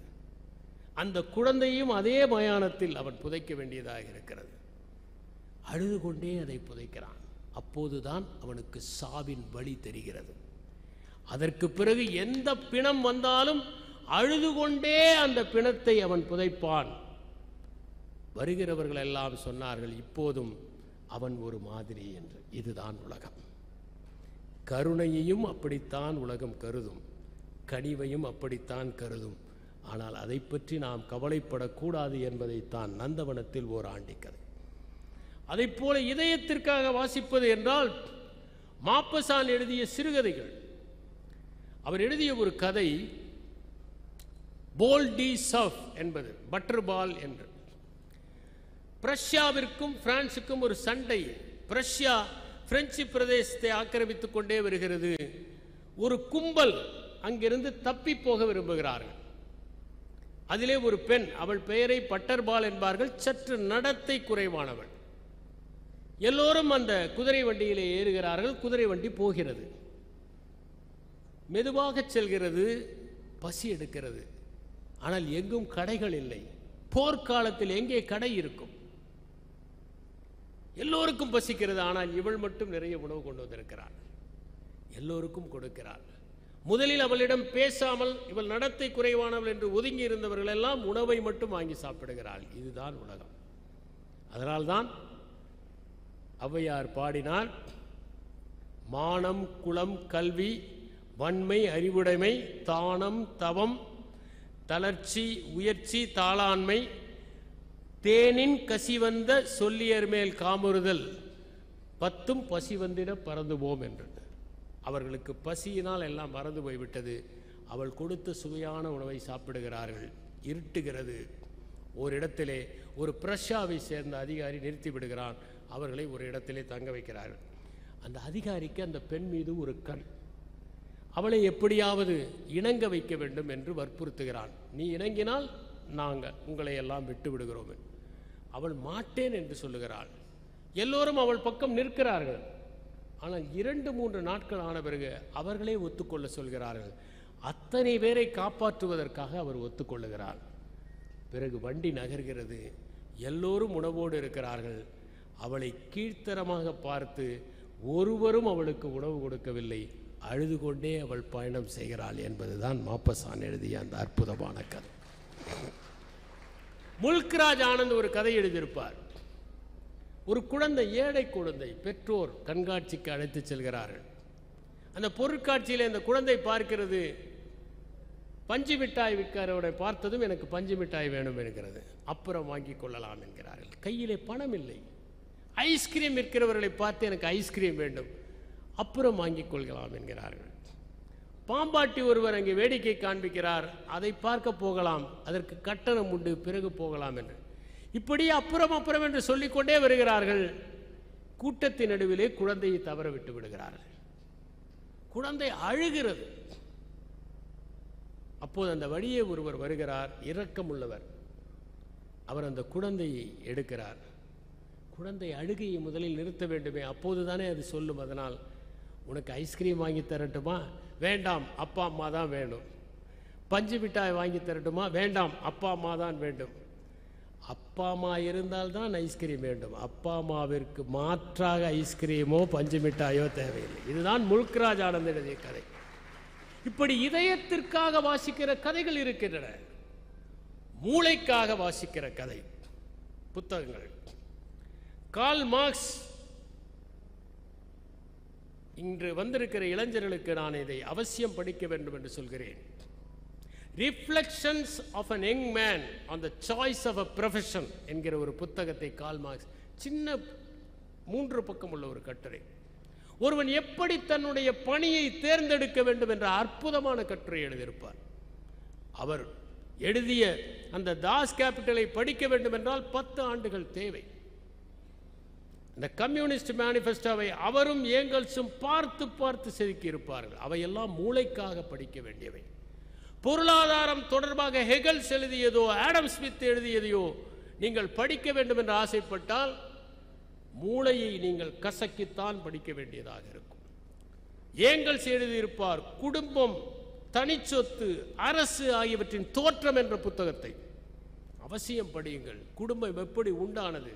அந்த குழந்தையும் அதே மயானத்தில் அவன் புதைக்க வேண்டியதாக இருக்கிறது. அழுது கொண்டே அதை புதைக்கிறான். அப்போதுதான் அவனுக்கு சாவின் வழி தெரிகிறது. அதற்கு பிறகு எந்த பிணம் வந்தாலும் அழுது கொண்டே அந்த பிணத்தை அவன் புதைப்பான். வருகிறவர்கள் எல்லாம் சொன்னார்கள், இப்போதும் அவன் ஒரு மாதிரி என்று. இதுதான் உலகம். கருணையையும் அப்படித்தான் உலகம் கருதும், கனிவையும் அப்படித்தான் கருதும். ஆனால் அதை பற்றி நாம் கவலைப்படக்கூடாது என்பதைத்தான் நந்தவனத்தில் ஓர் ஆண்டி கதை. அதைப் போல இதயத்திற்காக வாசிப்பது என்றால் மாப்பசான் எழுதிய சிறுகதைகள். அவர் எழுதிய ஒரு கதை போல் டி சஃப் என்பது, பட்டர் பால் என்று. பிரஷ்யாவிற்கும் பிரான்சுக்கும் ஒரு சண்டை. பிரஷ்யா பிரெஞ்சு பிரதேசத்தை ஆக்கிரமித்துக் கொண்டே வருகிறது. ஒரு கும்பல் அங்கிருந்து தப்பி போக விரும்புகிறார்கள். அதிலே ஒரு பெண், அவள் பெயரை பட்டர்பால் என்பார்கள். சற்று நடத்தை குறைவானவள். எல்லோரும் அந்த குதிரை வண்டியிலே ஏறுகிறார்கள். குதிரை வண்டி போகிறது, மெதுவாக செல்கிறது. பசி எடுக்கிறது. ஆனால் எங்கும் கடைகள் இல்லை. போர்க்காலத்தில் எங்கே கடை இருக்கும்? எல்லோருக்கும் பசிக்கிறது. ஆனால் இவள் மட்டும் நிறைய உணவு கொண்டு வந்திருக்கிறாள். எல்லோருக்கும் கொடுக்கிறாள். முதலில் அவளிடம் பேசாமல், இவள் நடத்தை குறைவானவள் என்று ஒதுங்கி இருந்தவர்கள் எல்லாம் உணவை மட்டும் வாங்கி சாப்பிடுகிறாள். இதுதான் உலகம். அதனால்தான் ஔவையார் பாடினார், மானம் குலம் கல்வி வன்மை அறிவுடைமை தானம் தவம் தளர்ச்சி உயர்ச்சி தாளாண்மை தேனின் கசிவந்த சொல்லியர் மேல் காமுறுதல் 10 பசி வந்திட பறந்துவோம் என்று. அவர்களுக்கு பசியினால் எல்லாம் மறந்து போய்விட்டது. அவள் கொடுத்த சுவையான உணவை சாப்பிடுகிறார்கள். இருட்டுகிறது. ஓரிடத்திலே ஒரு பிரஷ்யாவை சேர்ந்த அதிகாரி நிறுத்தி விடுகிறான். அவர்களை ஒரு இடத்திலே தங்க வைக்கிறார்கள். அந்த அதிகாரிக்கு அந்த பெண் மீது ஒரு கண். அவளை எப்படியாவது இணங்க வைக்க வேண்டும் என்று வற்புறுத்துகிறான். நீ இணங்கினால் நாங்கள் உங்களை எல்லாம் விட்டு விடுகிறோம். அவள் மாட்டேன் என்று சொல்லுகிறாள். எல்லோரும் அவள் பக்கம் நிற்கிறார்கள். ஆனால் 2-3 நாட்கள் ஆன பிறகு அவர்களே ஒத்துக்கொள்ள சொல்கிறார்கள். அத்தனை பேரை காப்பாற்றுவதற்காக அவர் ஒத்துக்கொள்ளுகிறார். பிறகு வண்டி நகர்கிறது. எல்லோரும் உணவோடு இருக்கிறார்கள். அவளை கீழ்த்தரமாக பார்த்து ஒருவரும் அவளுக்கு உணவு கொடுக்கவில்லை. அழுது கொண்டே அவள் பயணம் செய்கிறாள் என்பதுதான் மாப்பசான் எழுதிய அந்த அற்புதமான கதை. முல்க்ராஜ் ஆனந்த் ஒரு கதை எழுதியிருப்பார். ஒரு குழந்தை, ஏழை குழந்தை, பெற்றோர் கண்காட்சிக்கு அழைத்து செல்கிறார்கள். அந்த பொருட்காட்சியில் அந்த குழந்தை பார்க்கிறது, பஞ்சு மிட்டாய் விற்கிறவரை பார்த்ததும் எனக்கு பஞ்சு மிட்டாய் வேணும் என்கிறது. அப்புறம் வாங்கி கொள்ளலாம் என்கிறார்கள். கையிலே பணம் இல்லை. ஐஸ்கிரீம் விற்கிறவர்களை பார்த்து எனக்கு ஐஸ்கிரீம் வேண்டும், அப்புறம் வாங்கிக் கொள்ளலாம் என்கிறார்கள். பாம்பாட்டி ஒருவர் அங்கே வேடிக்கை காண்பிக்கிறார். அதை பார்க்க போகலாம், அதற்கு கட்டணம் உண்டு, பிறகு போகலாம் என்று. இப்படி அப்புறம் அப்புறம் என்று சொல்லிக்கொண்டே வருகிறார்கள். கூட்டத்தின் நடுவிலே குழந்தையை தவற விட்டு விடுகிறார்கள். குழந்தை அழுகிறது. அப்போது அந்த வழியே ஒருவர் வருகிறார், இரக்கம் உள்ளவர். அவர் அந்த குழந்தையை எடுக்கிறார். குழந்தை அழுகையை முதலில் நிறுத்த வேண்டுமே, அப்போதுதானே அது சொல்லும். அதனால், உனக்கு ஐஸ்கிரீம் வாங்கி தரட்டுமா? வேண்டாம், அப்பா அம்மா தான் வேணும். பஞ்சு மிட்டாய் வாங்கி தரட்டுமா? வேண்டாம், அப்பா அம்மா தான் வேண்டும். அப்பா அம்மா இருந்தால்தான் ஐஸ்கிரீம் வேண்டும். அப்பா அம்மாவிற்கு மாற்றாக ஐஸ்கிரீமோ பஞ்சு மிட்டாயோ தேவையில்லை. இதுதான் முல்க்ராஜ் ஆனந்த் எழுதிய கதை. இப்படி இதயத்திற்காக வாசிக்கிற கதைகள் இருக்கின்றன, மூளைக்காக வாசிக்கிற கதை புத்தகங்கள். கார்ல் மார்க்ஸ், இன்று வந்திருக்கிற இளைஞர்களுக்கு நான் இதை அவசியம் படிக்க வேண்டும் என்று சொல்கிறேன். Reflections of an young man on the choice of a profession என்கிற ஒரு புத்தகத்தை கார்ல் மார்க்ஸ், சின்ன 3 பக்கம் உள்ள ஒரு கட்டுரை, ஒருவன் எப்படி தன்னுடைய பணியை தேர்ந்தெடுக்க வேண்டும் என்ற அற்புதமான கட்டுரை எழுதியிருப்பார். அவர் எழுதிய அந்த தாஸ் கேபிட்டலை படிக்க வேண்டும் என்றால் 10 ஆண்டுகள் தேவை. இந்த கம்யூனிஸ்ட் மேனிஃபெஸ்டோவை அவரும் ஏங்கல்ஸும் பார்த்து பார்த்து செதுக்கி இருப்பார்கள். அவையெல்லாம் மூளைக்காக படிக்க வேண்டியவை. பொருளாதாரம் தொடர்பாக ஹெகல்ஸ் எழுதியதோ ஆடம் ஸ்மித் எழுதியதையோ நீங்கள் படிக்க வேண்டும் என்று ஆசைப்பட்டால் மூளையை நீங்கள் கசக்கித்தான் படிக்க வேண்டியதாக இருக்கும். ஏங்கல்ஸ் எழுதியிருப்பார் குடும்பம், தனிச்சொத்து, அரசு ஆகியவற்றின் தோற்றம் என்ற புத்தகத்தை அவசியம் படியுங்கள். குடும்பம் எப்படி உண்டானது,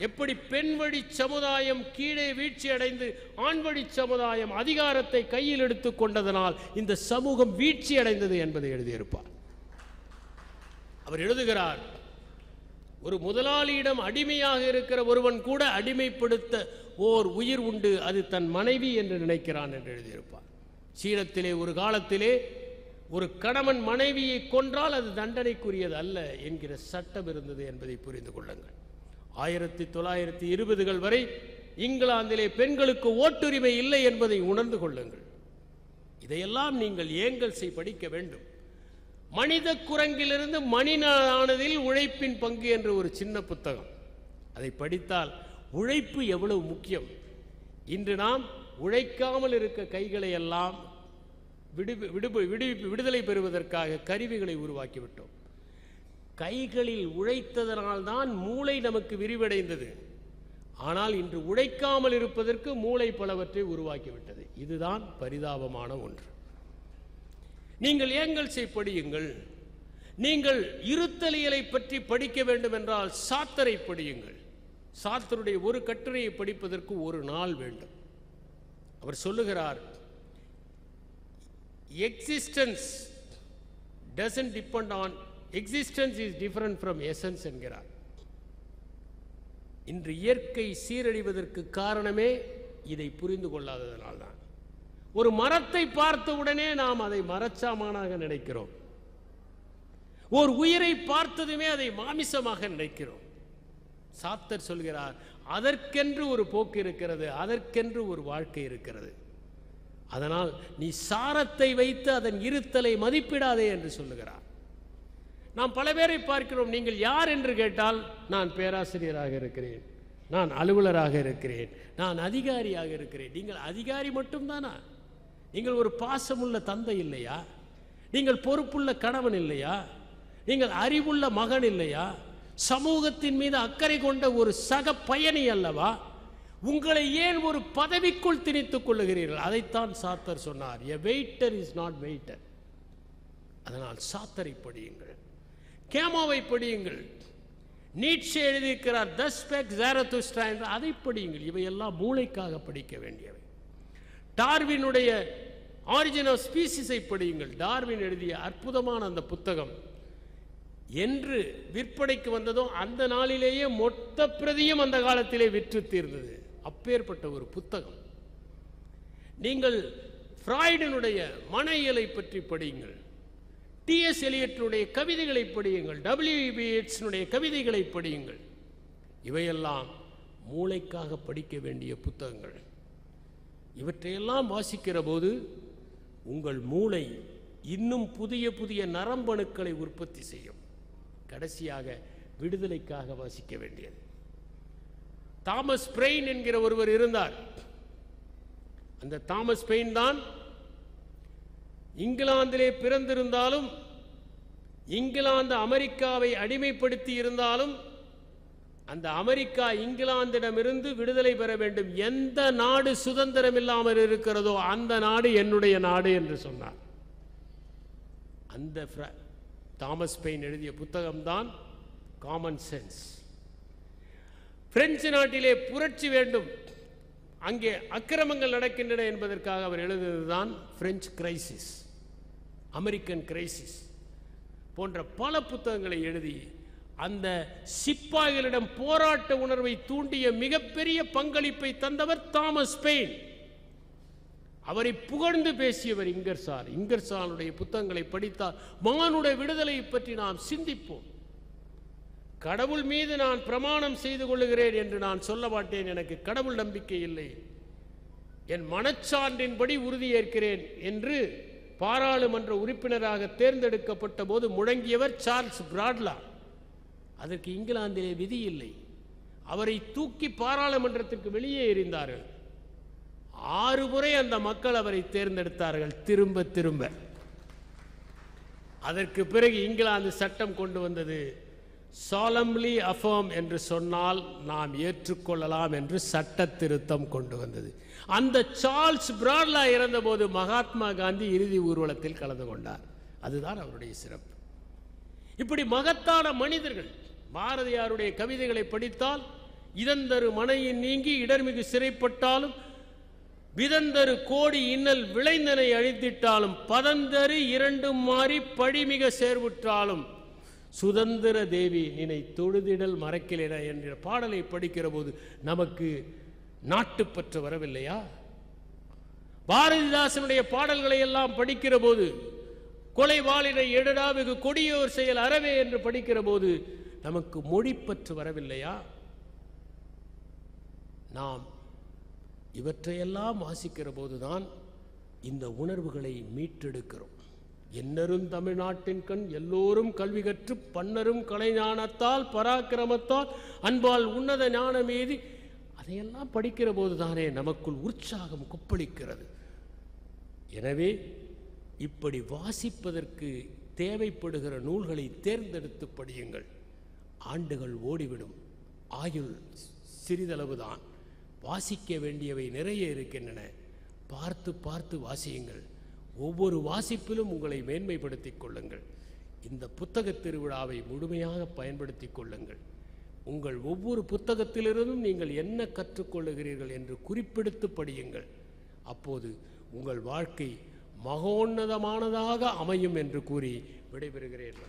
எப்படி பெண் வழி சமுதாயம் கீழே வீழ்ச்சி அடைந்து ஆண் வழி சமுதாயம் அதிகாரத்தை கையில் எடுத்துக் கொண்டதனால் இந்த சமூகம் வீழ்ச்சி அடைந்தது என்பதை எழுதியிருப்பார். அவர் எழுதுகிறார், ஒரு முதலாளியிடம் அடிமையாக இருக்கிற ஒருவன் கூட அடிமைப்படுத்த ஓர் உயிர் உண்டு, அது தன் மனைவி என்று நினைக்கிறான் என்று எழுதியிருப்பார். சீனத்திலே ஒரு காலத்திலே ஒரு கணவன் மனைவியை கொன்றால் அது தண்டனைக்குரியது அல்ல என்கிற சட்டம் இருந்தது என்பதை புரிந்து கொள்ளுங்கள். 1920கள் வரை இங்கிலாந்திலே பெண்களுக்கு ஓட்டுரிமை இல்லை என்பதை உணர்ந்து கொள்ளுங்கள். இதையெல்லாம் நீங்கள் ஏங்கல்ஸை படிக்க வேண்டும். மனித குரங்கிலிருந்து மனிதனானதில் உழைப்பின் பங்கு என்ற ஒரு சின்ன புத்தகம், அதை படித்தால் உழைப்பு எவ்வளவு முக்கியம். இன்று நாம் உழைக்காமல் இருக்க கைகளை எல்லாம் விடுதலை பெறுவதற்காக கருவிகளை உருவாக்கிவிட்டோம். கைகளில் உழைத்ததனால்தான் மூளை நமக்கு விரிவடைந்தது. ஆனால் இன்று உழைக்காமல் இருப்பதற்கு மூளை பலவற்றை உருவாக்கிவிட்டது. இதுதான் பரிதாபமான ஒன்று. நீங்கள் ஏங்கல்ஸை படியுங்கள். நீங்கள் இருத்தலியலை பற்றி படிக்க வேண்டும் என்றால் சார்த்தரை படியுங்கள். சார்த்தருடைய ஒரு கட்டுரையை படிப்பதற்கு ஒரு நாள் வேண்டும். அவர் சொல்லுகிறார், existence doesn't depend on existence is different from essence என்கிறார். இன்று இயற்கை சீரழிவதற்கு காரணமே இதை புரிந்து கொள்ளாததனால்தான். ஒரு மரத்தை பார்த்த உடனே நாம் அதை மரச்சாமானாக நினைக்கிறோம். ஒரு உயிரை பார்த்ததுமே அதை மாமிசமாக நினைக்கிறோம். சாத்தர் சொல்கிறார், அதற்கென்று ஒரு போக்கு இருக்கிறது, அதற்கென்று ஒரு வாழ்க்கை இருக்கிறது. அதனால் நீ சாரத்தை வைத்து அதன் இருத்தலை மதிப்பிடாதே என்று சொல்லுகிறார். நாம் பல பேரை பார்க்கிறோம். நீங்கள் யார் என்று கேட்டால், நான் பேராசிரியராக இருக்கிறேன், நான் அலுவலராக இருக்கிறேன், நான் அதிகாரியாக இருக்கிறேன். நீங்கள் அதிகாரி மட்டும்தானா? நீங்கள் ஒரு பாசமுள்ள தந்தை இல்லையா? நீங்கள் பொறுப்புள்ள கணவன் இல்லையா? நீங்கள் அறிவுள்ள மகன் இல்லையா? சமூகத்தின் மீது அக்கறை கொண்ட ஒரு சக பயணி அல்லவா? உங்களை ஏன் ஒரு பதவிக்குள் திணித்துக் கொள்ளுகிறீர்கள்? அதைத்தான் சார்த்தர் சொன்னார், எ வெயிட்டர் இஸ் நாட் வெயிட்டர். அதனால் சார்த்தரை படியுங்கள், கேமோவை படியுங்கள், நீட்சே எழுதியிருக்கிறார் தஸ்பெக் ஜாரதுஸ்ட்ரா என்று அதை படியுங்கள். இவையெல்லாம் மூளைக்காக படிக்க வேண்டியவை. டார்வினுடைய ஆரிஜின் ஆஃப் ஸ்பீசிஸை படியுங்கள். டார்வின் எழுதிய அற்புதமான அந்த புத்தகம் என்று விற்பனைக்கு வந்ததோ அந்த நாளிலேயே மொத்த பிரதியும் அந்த காலத்திலே விற்று தீர்ந்தது. அப்பேற்பட்ட ஒரு புத்தகம். நீங்கள் ஃப்ராய்டினுடைய மன இயலை பற்றி படியுங்கள், டிஎஸ் எலியட்டினுடைய கவிதைகளை படியுங்கள், டபிள்யூபி எட்ஸினுடைய கவிதைகளை படியுங்கள். இவையெல்லாம் மூளைக்காக படிக்க வேண்டிய புத்தகங்கள். இவற்றையெல்லாம் வாசிக்கிற போது உங்கள் மூளை இன்னும் புதிய புதிய நரம்பணுக்களை உற்பத்தி செய்யும். கடைசியாக விடுதலைக்காக வாசிக்க வேண்டியது. தாமஸ் பெயின் என்கிற ஒருவர் இருந்தார். அந்த தாமஸ் பெயின் தான் இங்கிலாந்திலே பிறந்திருந்தாலும், இங்கிலாந்து அமெரிக்காவை அடிமைப்படுத்தி இருந்தாலும், அந்த அமெரிக்கா இங்கிலாந்திடமிருந்து விடுதலை பெற வேண்டும். எந்த நாடு சுதந்திரம் இல்லாமல் இருக்கிறதோ அந்த நாடு என்னுடைய நாடு என்று சொன்னார். அந்த தாமஸ் பெயின் எழுதிய புத்தகம்தான் காமன் சென்ஸ். பிரெஞ்சு நாட்டிலே புரட்சி வேண்டும், அங்கே அக்கிரமங்கள் நடக்கின்றன என்பதற்காக அவர் எழுதுவதுதான் பிரெஞ்சு கிரைசிஸ், அமெரிக்கன் கிரைசிஸ் போன்ற பல புத்தகங்களை எழுதி அந்த சிப்பாய்களிடம் போராட்ட உணர்வை தூண்டிய மிகப்பெரிய பங்களிப்பை தந்தவர் தாமஸ் பெயின். அவரை புகழ்ந்து பேசியவர் இங்கர்சால். இங்கர்சாலுடைய புத்தகங்களை படித்தால் மானுட விடுதலை பற்றி நாம் சிந்திப்போம். கடவுள் மீது நான் பிரமாணம் செய்து கொள்ளுகிறேன் என்று நான் சொல்ல மாட்டேன், எனக்கு கடவுள் நம்பிக்கை இல்லை, என் மனச்சான்றின்படி உறுதியேற்கிறேன் என்று பாராளுமன்ற உறுப்பினராக தேர்ந்தெடுக்கப்பட்ட போது முழங்கியவர் சார்ல்ஸ் பிராட்லா. அதற்கு இங்கிலாந்திலே விதி இல்லை. அவரை தூக்கி பாராளுமன்றத்திற்கு வெளியே எறிந்தார்கள். 6 முறை அந்த மக்கள் அவரை தேர்ந்தெடுத்தார்கள், திரும்ப திரும்ப. அதற்கு பிறகு இங்கிலாந்து சட்டம் கொண்டு வந்தது, solemnly affirm என்று சொன்னால் நாம் ஏற்றுக்கொள்ளலாம் என்று சட்ட திருத்தம் கொண்டு வந்தது. அந்த சார்ல்ஸ் பிராட்லா இறந்தபோது மகாத்மா காந்தி இறுதி ஊர்வலத்தில் கலந்து கொண்டார். அதுதான் அவருடைய சிறப்பு. இப்படி மகத்தான மனிதர்கள். பாரதியாருடைய கவிதைகளை படித்தால், இதந்தரு மனையின் நீங்கி இடர்மிகு சிறைப்பட்டாலும், விதந்தரு கோடி இன்னல் விளைந்தனை அழித்திட்டாலும், பதந்தரு இரண்டும் மாறி பழிமிக சேர்வுற்றாலும், சுதந்திர தேவி நினை தொழுதிடல் மறக்கிலேன என்ற பாடலை படிக்கிற போது நமக்கு நாட்டுப்பற்று வரவில்லையா? பாரதிதாசனுடைய பாடல்களை எல்லாம் படிக்கிற போது, கொலை வாளினை எடுடா வெகு கொடியோர் செயல் அறவே என்று படிக்கிற போது நமக்கு மொழிப்பற்று வரவில்லையா? நாம் இவற்றையெல்லாம் வாசிக்கிற போதுதான் இந்த உணர்வுகளை மீட்டெடுக்கிறோம். என்னரும் தமிழ்நாட்டின் கண் எல்லோரும் கல்வி கற்று பன்னரும் கலைஞானத்தால் பராக்கிரமத்தால் அன்பால் உன்னத ஞானமேதி, அதையெல்லாம் படிக்கிற போதுதானே நமக்குள் உற்சாகம் கொப்பளிக்கிறது. எனவே இப்படி வாசிப்பதற்கு தேவைப்படுகிற நூல்களை தேர்ந்தெடுத்து படியுங்கள். ஆண்டுகள் ஓடிவிடும், ஆயுள் சிறிதளவுதான். வாசிக்க வேண்டியவை நிறைய இருக்கின்றன. பார்த்து பார்த்து வாசியுங்கள். ஒவ்வொரு வாசிப்பிலும் உங்களை மேன்மைப்படுத்திக் கொள்ளுங்கள். இந்த புத்தக திருவிழாவை முழுமையாக பயன்படுத்தி கொள்ளுங்கள். உங்கள் ஒவ்வொரு புத்தகத்திலிருந்தும் நீங்கள் என்ன கற்றுக்கொள்ளுகிறீர்கள் என்று குறிப்பெடுத்து படியுங்கள். அப்போது உங்கள் வாழ்க்கை மகோன்னதமானதாக அமையும் என்று கூறி விடைபெறுகிறேன்.